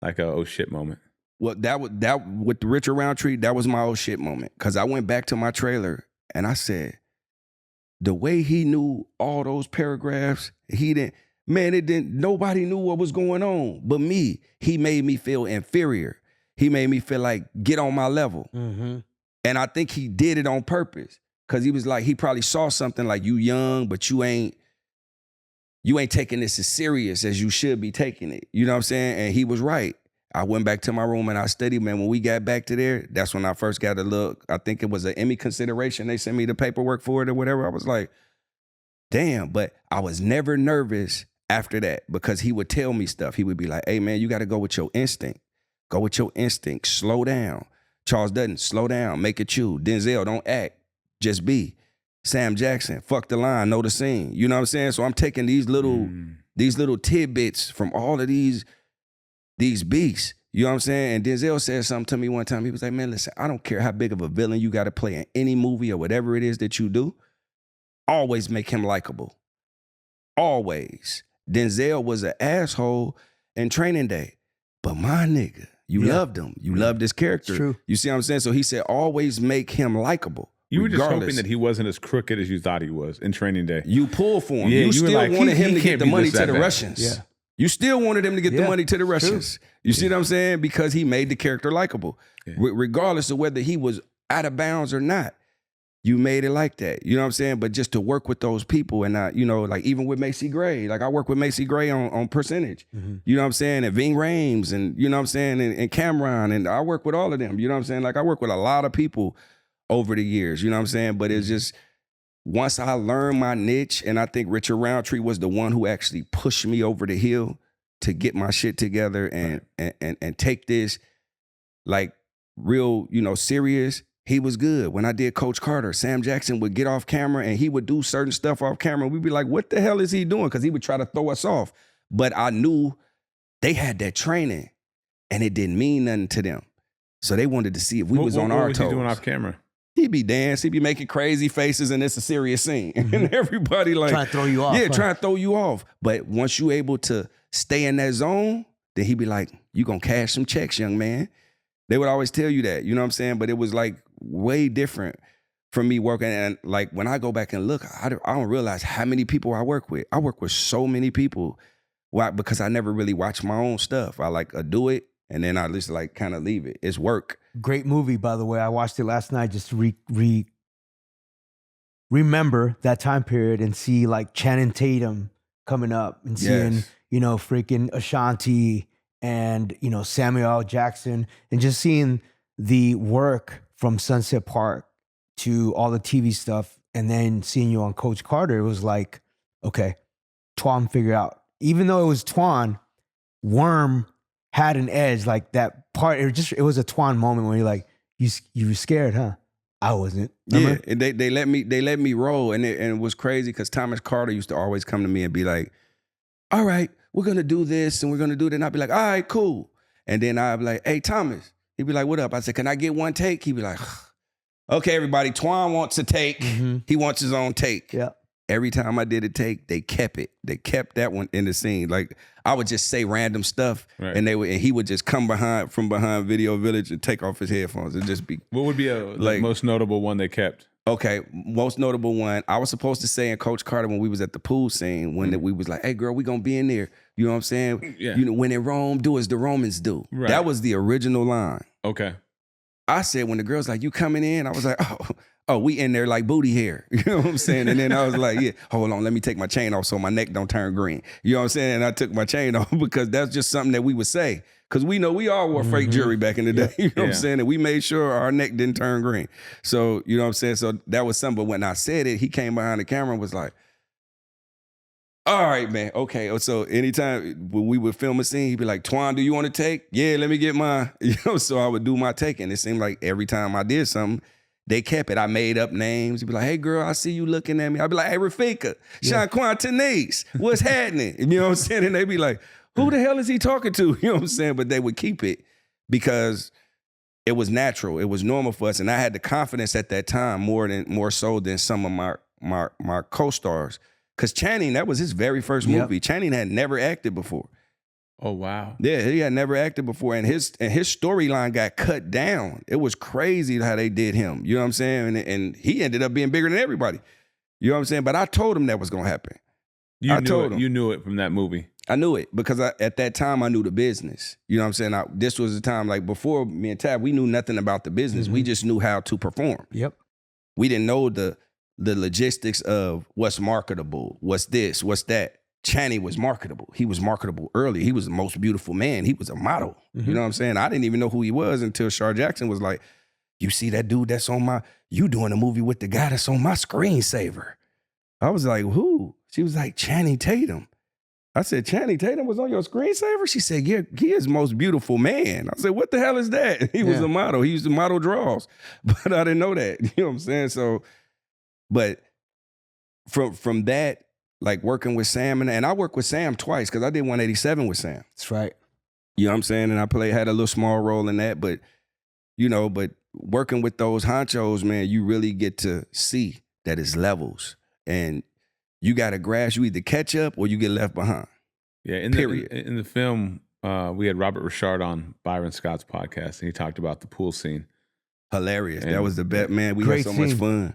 like a oh shit moment? Well, that with the Richard Roundtree, that was my oh shit moment. Because I went back to my trailer and I said, the way he knew all those paragraphs, nobody knew what was going on but me. He made me feel inferior. he made me feel like, get on my level. Mm-hmm. And I think he did it on purpose. Cause he was like, he probably saw something like, you young, but you ain't taking this as serious as you should be taking it. You know what I'm saying? And he was right. I went back to my room and I studied, man. When we got back to there, that's when I first got a look. I think it was an Emmy consideration. They sent me the paperwork for it or whatever. I was like, damn. But I was never nervous after that because he would tell me stuff. He would be like, hey, man, you got to go with your instinct. Go with your instinct. Slow down. Charles Dutton, slow down. Make it you. Denzel, don't act. Just be. Sam Jackson, fuck the line, know the scene. You know what I'm saying? So I'm taking these little tidbits from all of these beasts. You know what I'm saying? And Denzel said something to me one time. He was like, man, listen, I don't care how big of a villain you got to play in any movie or whatever it is that you do. Always make him likable. Always. Denzel was an asshole in Training Day. But my nigga, you loved him. You loved his character. True. You see what I'm saying? So he said, always make him likable. You were just hoping that he wasn't as crooked as you thought he was in Training Day. You pulled for him. Yeah, you still wanted him to get the money to the Russians. Yeah. You still wanted him to get the money to the Russians. True. You see what I'm saying? Because he made the character likable. Yeah. Regardless of whether he was out of bounds or not, you made it like that. You know what I'm saying? But just to work with those people and not, you know, like even with Macy Gray, like I work with Macy Gray on Percentage. Mm-hmm. You know what I'm saying? And Ving Rhames and, you know what I'm saying? And Cameron. And I work with all of them. You know what I'm saying? Like I work with a lot of people over the years, you know what I'm saying? But it's just, once I learned my niche, and I think Richard Roundtree was the one who actually pushed me over the hill to get my shit together and take this like real, you know, serious. He was good. When I did Coach Carter, Sam Jackson would get off camera and he would do certain stuff off camera. We'd be like, what the hell is he doing? Because he would try to throw us off. But I knew they had that training and it didn't mean nothing to them. So they wanted to see if we was on our toes. What was he doing off camera? He'd be dancing, he'd be making crazy faces, and it's a serious scene. Mm-hmm. And everybody like... trying to throw you off. Yeah, trying to throw you off. But once you able to stay in that zone, then he'd be like, you gonna cash some checks, young man. They would always tell you that, you know what I'm saying? But it was like way different from me working. And like when I go back and look, I don't realize how many people I work with. I work with so many people. Why? Because I never really watch my own stuff. I like do it, and then I just like kind of leave it. It's work. Great movie, by the way. I watched it last night just to remember that time period and see like Channing Tatum coming up and seeing, you know, freaking Ashanti and, you know, Samuel L. Jackson and just seeing the work from Sunset Park to all the TV stuff and then seeing you on Coach Carter. It was like, okay, Twan figured out. Even though it was Twan, Worm had an edge, like that part. It was a Twan moment where you're like, you were scared, huh? I wasn't. Remember? Yeah, and they let me roll, and it was crazy because Thomas Carter used to always come to me and be like, "All right, we're gonna do this and we're gonna do that." And I'd be like, "All right, cool." And then I'd be like, "Hey, Thomas," he'd be like, "What up?" I said, "Can I get one take?" He'd be like, "Okay, everybody, Twan wants a take. Mm-hmm. He wants his own take." Yeah. Every time I did a take, they kept it. They kept that one in the scene. Like I would just say random stuff, right. and he would just come from behind Video Village and take off his headphones and just be. What would be the most notable one they kept? Okay, most notable one. I was supposed to say in Coach Carter when we was at the pool scene when we was like, "Hey girl, we gonna be in there." You know what I'm saying? Yeah. You know, when in Rome, do as the Romans do. Right. That was the original line. Okay. I said when the girl's like, "You coming in?" I was like, "Oh, we in there like booty hair." You know what I'm saying? And then I was like, "Yeah, hold on, let me take my chain off so my neck don't turn green." You know what I'm saying? And I took my chain off because that's just something that we would say. Because we know we all wore fake jewelry back in the day. You know what I'm saying? And we made sure our neck didn't turn green. So, you know what I'm saying? So that was something. But when I said it, he came behind the camera and was like, "All right, man. Okay." So anytime when we would film a scene, he'd be like, "Twan, do you want to take?" "Yeah, let me get mine." You know, so I would do my take. And it seemed like every time I did something, they kept it. I made up names. He'd be like, "Hey, girl, I see you looking at me." I'd be like, "Hey, Rafika, Shaquan Tanese, what's happening?" You know what I'm saying? And they'd be like, "Who the hell is he talking to?" You know what I'm saying? But they would keep it because it was natural. It was normal for us. And I had the confidence at that time more so than some of my co-stars. Because Channing, that was his very first movie. Channing had never acted before. Oh, wow. Yeah, he had never acted before. And his storyline got cut down. It was crazy how they did him. You know what I'm saying? And he ended up being bigger than everybody. You know what I'm saying? But I told him that was going to happen. You knew it from that movie. I knew it because at that time I knew the business. You know what I'm saying? This was the time, like before me and Tab, we knew nothing about the business. We just knew how to perform. Yep. We didn't know the logistics of what's marketable, what's this, what's that. Channy was marketable. He was marketable early. He was the most beautiful man. He was a model. You know what I'm saying? I didn't even know who he was until Shar Jackson was like, you see that dude that's you doing a movie with the guy that's on my screensaver. I was like, who? She was like, Channing Tatum. I said, Channing Tatum was on your screensaver? She said, yeah, he is the most beautiful man. I said, what the hell is that? He was a model. He used to model draws. But I didn't know that. You know what I'm saying? So, but from that, like working with Sam, and I worked with Sam twice because I did 187 with Sam. That's right. You know what I'm saying? And I had a little small role in that, but working with those honchos, man, you really get to see that it's levels. And you got to grasp, you either catch up or you get left behind. Yeah, in the film, we had Robert Richard on Byron Scott's podcast, and he talked about the pool scene. Hilarious. That was the best, man. We had so much fun.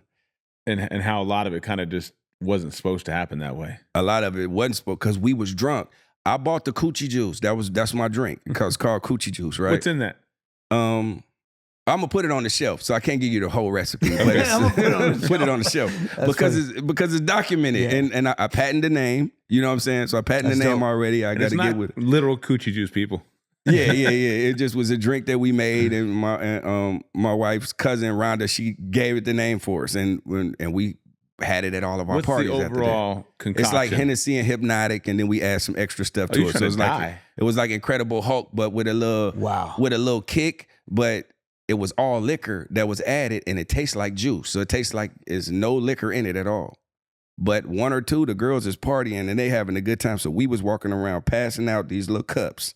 And how a lot of it kind of just wasn't supposed to happen that way. A lot of it wasn't supposed, because we was drunk. I bought the coochie juice. That's my drink. It's called coochie juice, right? What's in that? I'm gonna put it on the shelf, so I can't give you the whole recipe. But I'm gonna put it on the shelf because it's documented, and I patented the name. You know what I'm saying? So I patented the name already. I got to get with it. Literal coochie juice, people. Yeah. It just was a drink that we made, and my wife's cousin Rhonda, she gave it the name for us, and we had it at all of our parties. What's the overall concoction? It's like Hennessy and Hypnotic, and then we add some extra stuff to it. So it was like Incredible Hulk, but with a little kick, but it was all liquor that was added, and it tastes like juice. So it tastes like there's no liquor in it at all. But one or two, the girls is partying, and they having a good time. So we was walking around passing out these little cups,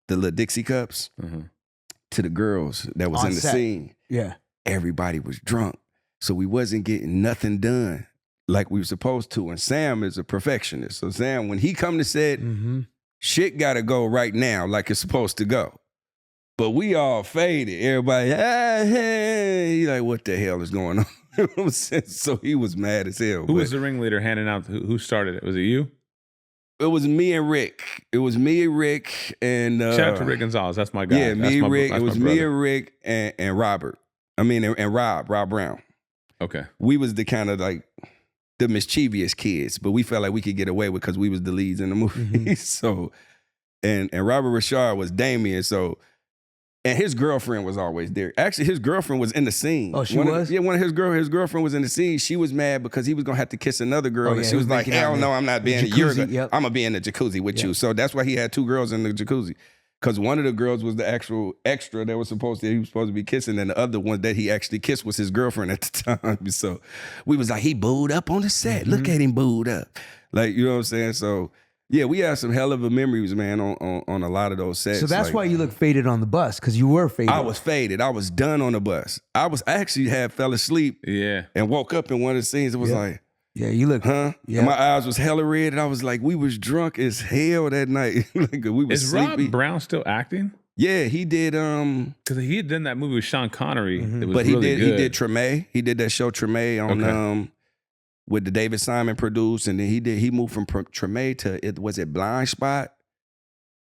the little Dixie cups, to the girls that was in the scene. Yeah. Everybody was drunk. So we wasn't getting nothing done like we were supposed to. And Sam is a perfectionist. So Sam, when he come to set, shit got to go right now like it's supposed to go. But we all faded. Everybody, hey, he like, what the hell is going on? You know what I'm saying? So he was mad as hell. Who was the ringleader handing out? Who started it? Was it you? It was me and Rick. And shout out to Rick Gonzalez. That's my guy. Yeah, Rick. It was me and Rick and Robert. And Rob Brown. Okay. We was the kind of like the mischievous kids, but we felt like we could get away with because we was the leads in the movie. So, and Robert Richard was Damien. So. And his girlfriend was always there. Actually, his girlfriend was in the scene. Oh, she was? One of his girlfriend was in the scene. She was mad because he was gonna have to kiss another girl, and she was like, "Hell no, I'm not being. I'm gonna be in the jacuzzi with you." So that's why he had two girls in the jacuzzi, because one of the girls was the actual extra that he was supposed to be kissing, and the other one that he actually kissed was his girlfriend at the time. So we was like, he booed up on the set. Look at him booed up, like, you know what I'm saying? So. Yeah, we had some hell of a memories, man, on a lot of those sets. So that's why you look faded on the bus, because you were faded. I was faded. I was done on the bus. I actually fell asleep. Yeah. And woke up in one of the scenes. It was like, yeah, you look, huh? Yeah. And my eyes was hella red, and I was like, we was drunk as hell that night. Like, we was sleepy. Rob Brown still acting? Yeah, he did. Because he had done that movie with Sean Connery. It was but really good. He did Treme. He did that show Treme on with the David Simon produced, and then he moved from Treme to was it Blind Spot?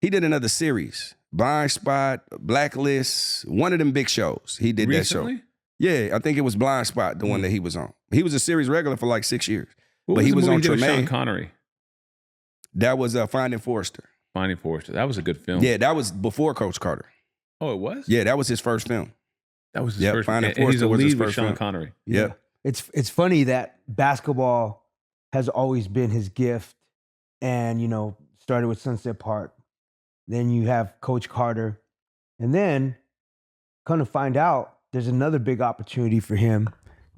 He did another series, Blind Spot, Blacklist, one of them big shows. He did Recently? that show. Yeah, I think it was Blind Spot, the one that he was on. He was a series regular for like 6 years, but he was on Treme. Sean Connery. That was Finding Forrester. Finding Forrester. That was a good film. Yeah, that was before Coach Carter. Oh, it was? Yeah, that was his first film. That was his first film. Finding Forrester was his first Sean film. Connery. Yeah. It's funny that basketball has always been his gift, and started with Sunset Park. Then you have Coach Carter, and then come to find out, there's another big opportunity for him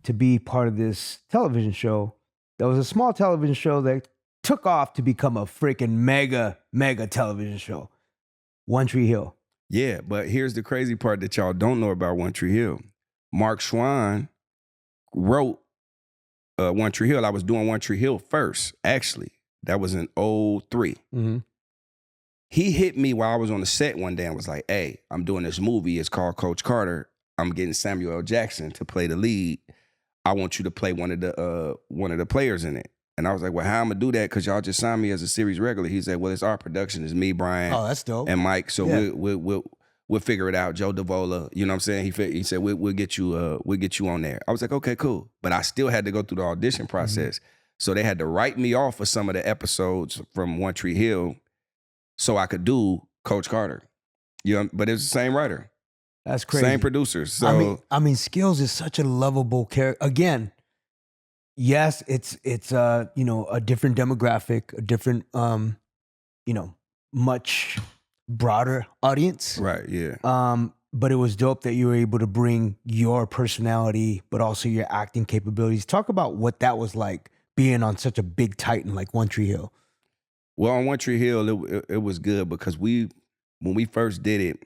to be part of this television show. That was a small television show that took off to become a freaking mega television show, One Tree Hill. Yeah, but here's the crazy part that y'all don't know about One Tree Hill. Mark Schwann wrote One Tree Hill. I was doing One Tree Hill first, actually. That was in 2003. He hit me while I was on the set one day and was like, hey, I'm doing this movie. It's called Coach Carter. I'm getting Samuel L. Jackson to play the lead. I want you to play one of the players in it. And I was like, well, how I'm gonna do that? Because y'all just signed me as a series regular. He said, well, it's our production. It's me, Brian. Oh, that's dope. And Mike. So we'll figure it out. Joe Davola, you know what I'm saying? He said, we'll get you on there. I was like, okay, cool. But I still had to go through the audition process. So they had to write me off of some of the episodes from One Tree Hill so I could do Coach Carter. You know, but it's the same writer. That's crazy. Same producers. So I mean, Skills is such a lovable character. Again, yes, it's a different demographic, a different much broader audience. Right, yeah. But it was dope that you were able to bring your personality, but also your acting capabilities. Talk about what that was like being on such a big titan like One Tree Hill. Well, on One Tree Hill, it was good because when we first did it,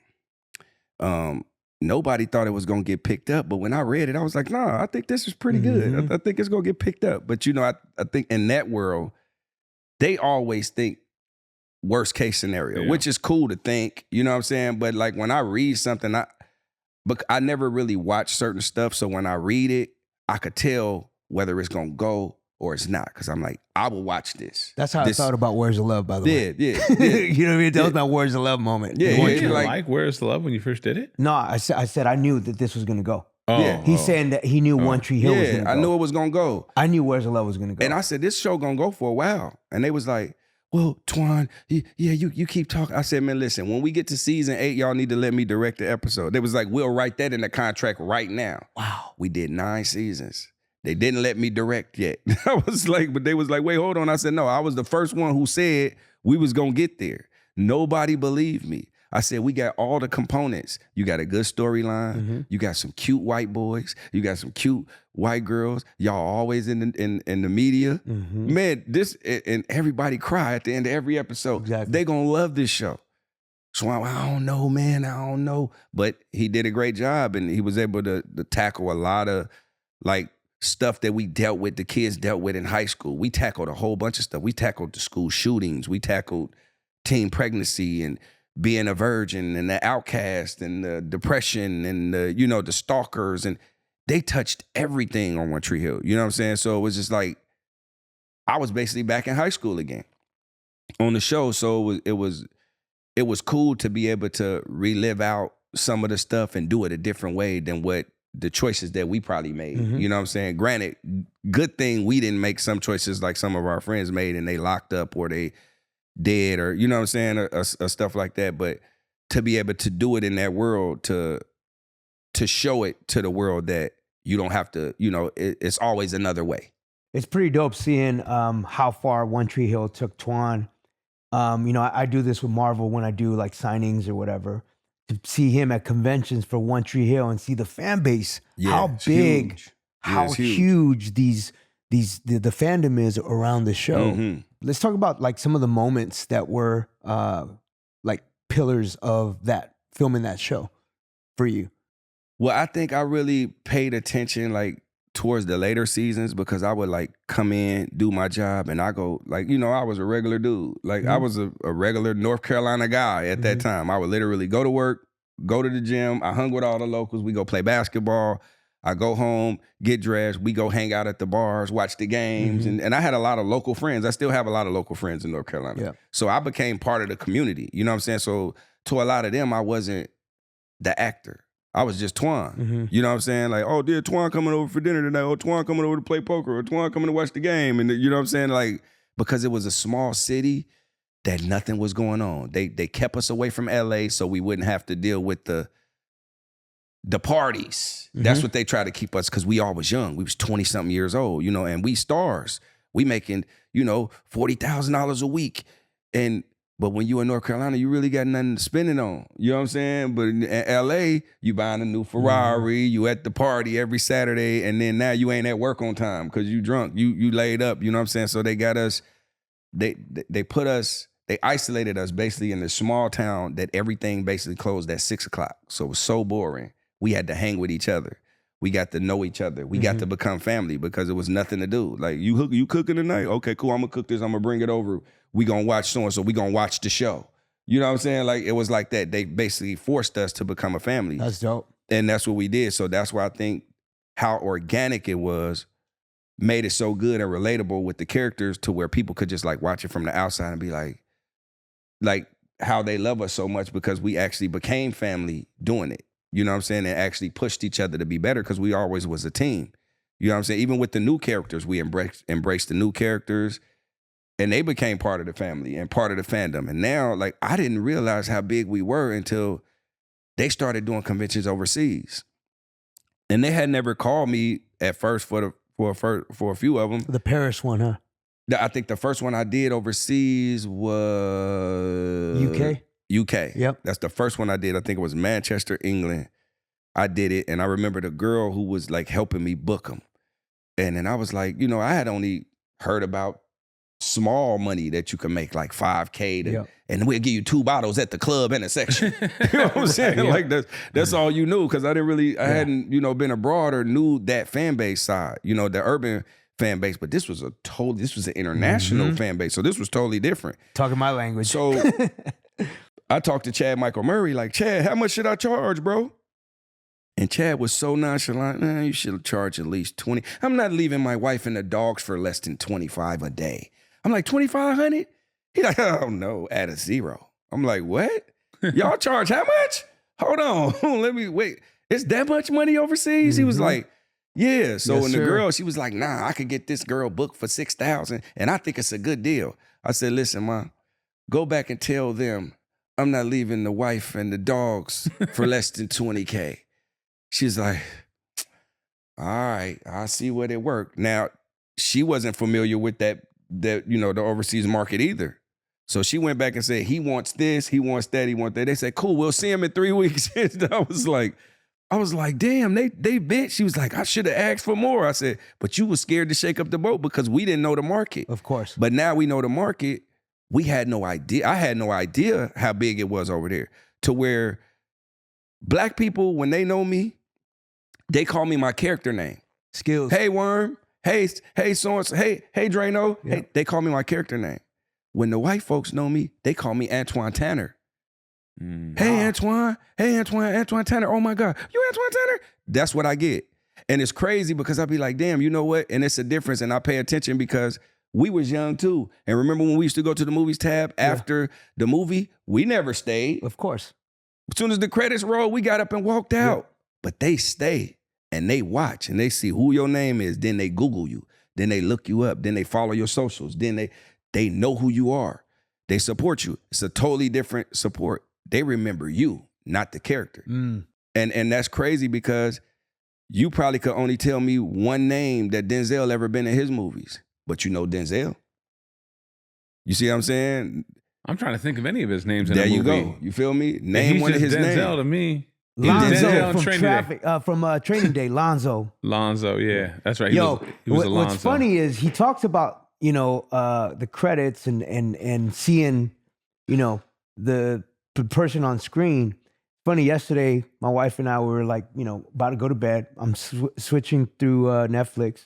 nobody thought it was gonna get picked up. But when I read it, I was like, nah, I think this is pretty good. I think it's gonna get picked up. But I think in that world, they always think worst case scenario, which is cool to think, you know what I'm saying? But like when I read something, I never really watch certain stuff. So when I read it, I could tell whether it's gonna go or it's not. Cause I'm like, I will watch this. That's how I thought about Where's the Love, by the way. Yeah. You know what I mean? That was my Where's the Love moment. Yeah. Did you like Where's the Love when you first did it? No, I said I knew that this was gonna go. Oh, yeah. He's saying that he knew One Tree Hill was gonna go. I knew it was gonna go. I knew Where's the Love was gonna go. And I said, this show gonna go for a while. And they was like, well, Twan, you keep talking. I said, man, listen, when we get to season 8, y'all need to let me direct the episode. They was like, we'll write that in the contract right now. Wow. We did 9 seasons. They didn't let me direct yet. I was like, but they was like, wait, hold on. I said, no, I was the first one who said we was gonna get there. Nobody believed me. I said, we got all the components. You got a good storyline. You got some cute white boys. You got some cute white girls. Y'all always in the media. Man, this, and everybody cry at the end of every episode. Exactly. They gonna love this show. So I don't know, man. I don't know. But he did a great job, and he was able to tackle a lot of like stuff that we dealt with, the kids dealt with in high school. We tackled a whole bunch of stuff. We tackled the school shootings. We tackled teen pregnancy and being a virgin and the outcast and the depression and the stalkers, and they touched everything on One Tree Hill. You know what I'm saying? So it was just like I was basically back in high school again on the show. So it was cool to be able to relive out some of the stuff and do it a different way than what the choices that we probably made. You know what I'm saying? Granted, good thing we didn't make some choices like some of our friends made and they locked up or they dead or, you know what I'm saying, or stuff like that. But to be able to do it in that world, to show it to the world that you don't have to, it's always another way. It's pretty dope seeing how far One Tree Hill took Twan. I do this with Marvel when I do like signings or whatever. To see him at conventions for One Tree Hill and see the fan base, how big, huge. How huge the fandom is around the show. Let's talk about like some of the moments that were like pillars of that filming that show for you. Well, I think I really paid attention like towards the later seasons because I would like come in, do my job, and I go like, I was a regular dude. Like I was a regular North Carolina guy at that time. I would literally go to work, go to the gym. I hung with all the locals. We go play basketball. I go home, get dressed. We go hang out at the bars, watch the games. And I had a lot of local friends. I still have a lot of local friends in North Carolina. Yeah. So I became part of the community. You know what I'm saying? So to a lot of them, I wasn't the actor. I was just Twan. You know what I'm saying? Like, oh, dear, Twan coming over for dinner tonight. Oh, Twan coming over to play poker. Or Twan coming to watch the game. And you know what I'm saying? Like, because it was a small city that nothing was going on. They kept us away from LA so we wouldn't have to deal with the parties. That's what they tried to keep us because we all was young. We was 20-something years old, and we stars. We making, $40,000 a week. But when you in North Carolina, you really got nothing to spend it on. You know what I'm saying? But in LA, you buying a new Ferrari, you at the party every Saturday, and then now you ain't at work on time because you drunk. You laid up, you know what I'm saying? So they got us, they isolated us basically in this small town that everything basically closed at 6 o'clock. So it was so boring. We had to hang with each other. We got to know each other. We got to become family because it was nothing to do. Like, you cooking tonight? Okay, cool. I'm going to cook this. I'm going to bring it over. We going to watch so-and-so. We going to watch the show. You know what I'm saying? Like, it was like that. They basically forced us to become a family. That's dope. And that's what we did. So that's why I think how organic it was made it so good and relatable with the characters to where people could just like watch it from the outside and be like how they love us so much because we actually became family doing it. You know what I'm saying? And actually pushed each other to be better because we always was a team. You know what I'm saying? Even with the new characters, we embraced the new characters and they became part of the family and part of the fandom. And now, like, I didn't realize how big we were until they started doing conventions overseas. And they had never called me at first for a few of them. The Paris one, huh? I think the first one I did overseas was UK. Yep. That's the first one I did. I think it was Manchester, England. I did it, and I remember the girl who was like helping me book them. And then I was like, you know, I had only heard about small money that you can make, like $5K, and we'll give you 2 bottles at the club and a section. You know what I'm saying? Like that's all you knew, because I hadn't, you know, been abroad or knew that fan base side, you know, the urban fan base. But this was an international fan base, so this was totally different. Talking my language. So I talked to Chad Michael Murray, like, Chad, how much should I charge, bro? And Chad was so nonchalant, you should charge at least 20. I'm not leaving my wife and the dogs for less than 25 a day. I'm like, 2,500? He like, oh no, add a 0. I'm like, what? Y'all charge how much? Hold on, let me wait. It's that much money overseas? He was like, yeah. So the girl, she was like, nah, I could get this girl booked for 6,000 and I think it's a good deal. I said, listen, Ma, go back and tell them I'm not leaving the wife and the dogs for less than 20K. She's like, all right, I see where it worked. Now, she wasn't familiar with that, you know, the overseas market either. So she went back and said, he wants this, he wants that, he wants that. They said, cool, we'll see him in 3 weeks. I was like, damn, they bent. She was like, I should have asked for more. I said, but you were scared to shake up the boat because we didn't know the market. Of course. But now we know the market. We had no idea. I had no idea how big it was over there, to where black people, when they know me, they call me my character name. Skills. Hey, Worm. Hey, so-and-so. Hey, Draino. Yep. Hey, they call me my character name. When the white folks know me, they call me Antwon Tanner. Hey, Antwon. Hey, Antwon Tanner. Oh, my God. You Antwon Tanner? That's what I get. And it's crazy because I be like, damn, you know what? And it's a difference. And I pay attention because we was young, too. And remember when we used to go to the movies tab after the movie? We never stayed. Of course. As soon as the credits rolled, we got up and walked out. Yeah. But they stay. And they watch and they see who your name is. Then they Google you. Then they look you up. Then they follow your socials. Then they know who you are. They support you. It's a totally different support. They remember you, not the character. And that's crazy because you probably could only tell me one name that Denzel ever been in his movies, but you know Denzel. You see what I'm saying? I'm trying to think of any of his names in there the movie. There you go. You feel me? Name one of his names. Denzel to me. Lonzo from Training Day. Lonzo, yeah, that's right. He was Alonzo. What's funny is he talks about, you know, the credits and seeing, you know, the person on screen. Funny, yesterday my wife and I were like, you know, about to go to bed. I'm switching through Netflix.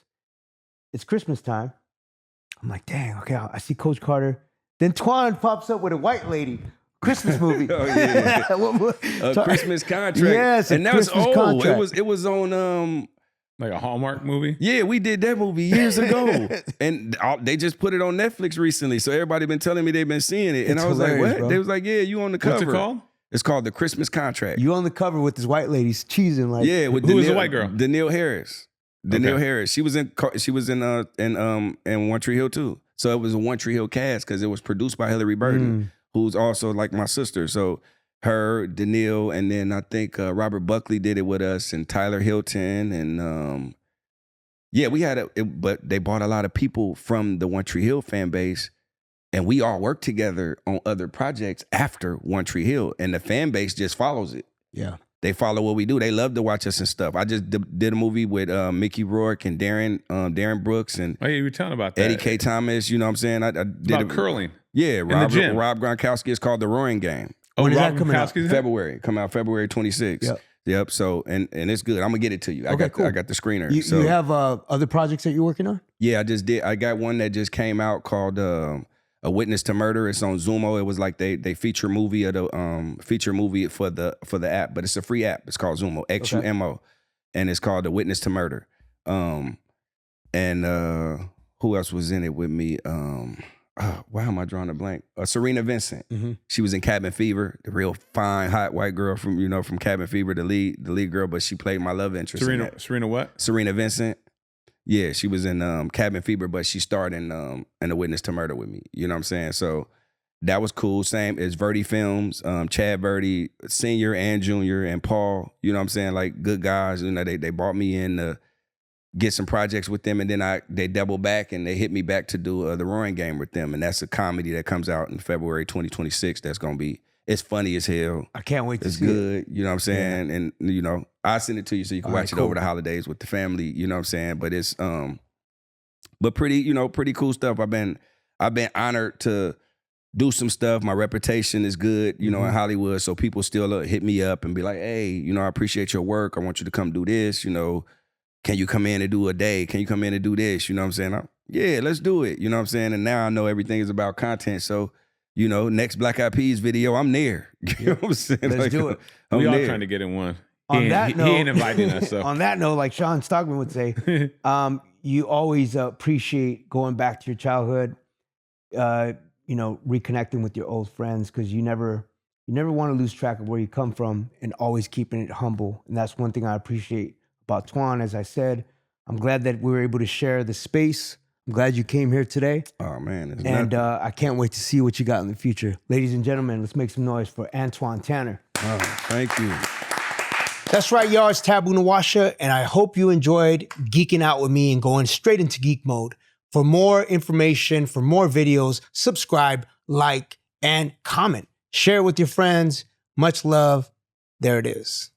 It's Christmas time. I'm like, dang, okay, I see Coach Carter. Then Twan pops up with a white lady. Christmas movie. Oh yeah, a Christmas contract. Yes, and that was old. Contract. It was on like a Hallmark movie. Yeah, we did that movie years ago, and they just put it on Netflix recently. So everybody been telling me they've been seeing it, and I was like, what? Bro. They was like, yeah, you on the cover. What's it called? It's called The Christmas Contract. You on the cover with this white lady cheesing like. Yeah, with who was the white girl? Danielle Harris. Danielle Harris. She was in One Tree Hill too. So it was a One Tree Hill cast because it was produced by Hillary Burton. Who's also like my sister. So her, Danielle, and then I think Robert Buckley did it with us, and Tyler Hilton, and we had but they brought a lot of people from the One Tree Hill fan base, and we all worked together on other projects after One Tree Hill, and the fan base just follows it. Yeah. They follow what we do. They love to watch us and stuff. I just did a movie with Mickey Rourke and Darren Brooks and you were telling about that. Eddie K. Thomas. You know what I'm saying? I did about curling. Yeah, Rob Gronkowski. Is called The Roaring Game. Oh, Rob Gronkowski's February. Come out February 26th. Yep. So and it's good. I'm gonna get it to you. I got the screener. You have other projects that you're working on? Yeah, I just did. I got one that just came out called A Witness to Murder. It's on Zumo. It was like they feature movie of the feature movie for the app, but it's a free app. It's called Zumo, XUMO, and it's called A Witness to Murder. And who else was in it with me? Why am I drawing a blank? Serena Vincent. She was in Cabin Fever, the real fine, hot white girl from Cabin Fever, the lead girl, but she played my love interest. Serena what? Serena Vincent. Yeah, she was in Cabin Fever, but she starred in A Witness to Murder with me. You know what I'm saying? So that was cool. Same as Verdi Films, Chad Verdi, Senior and Junior, and Paul. You know what I'm saying? Like good guys. You know, they brought me in to get some projects with them, and then they double back and they hit me back to do The Roaring Game with them, and that's a comedy that comes out in February 2026. That's gonna be, it's funny as hell. I can't wait to see it. You know what I'm saying? Yeah. And you know, I'll send it to you so you can watch it over the holidays with the family. You know what I'm saying? But it's but pretty cool stuff. I've been honored to do some stuff. My reputation is good, you know, in Hollywood. So people still hit me up and be like, hey, you know, I appreciate your work. I want you to come do this. You know, can you come in and do a day? Can you come in and do this? You know what I'm saying? Yeah, let's do it. You know what I'm saying? And now I know everything is about content. So, you know, next Black Eyed Peas video, I'm there. You know what I'm saying? Let's do it. We all trying to get in one. He ain't inviting us. So. On that note, like Sean Stockman would say, you always appreciate going back to your childhood, you know, reconnecting with your old friends, because you never want to lose track of where you come from, and always keeping it humble. And that's one thing I appreciate about Twan. As I said, I'm glad that we were able to share the space. I'm glad you came here today. Oh, man. And I can't wait to see what you got in the future. Ladies and gentlemen, let's make some noise for Antwon Tanner. Oh, thank you. That's right, y'all. It's Taboo Nawasha, and I hope you enjoyed geeking out with me and going straight into geek mode. For more information, for more videos, subscribe, like, and comment. Share it with your friends. Much love. There it is.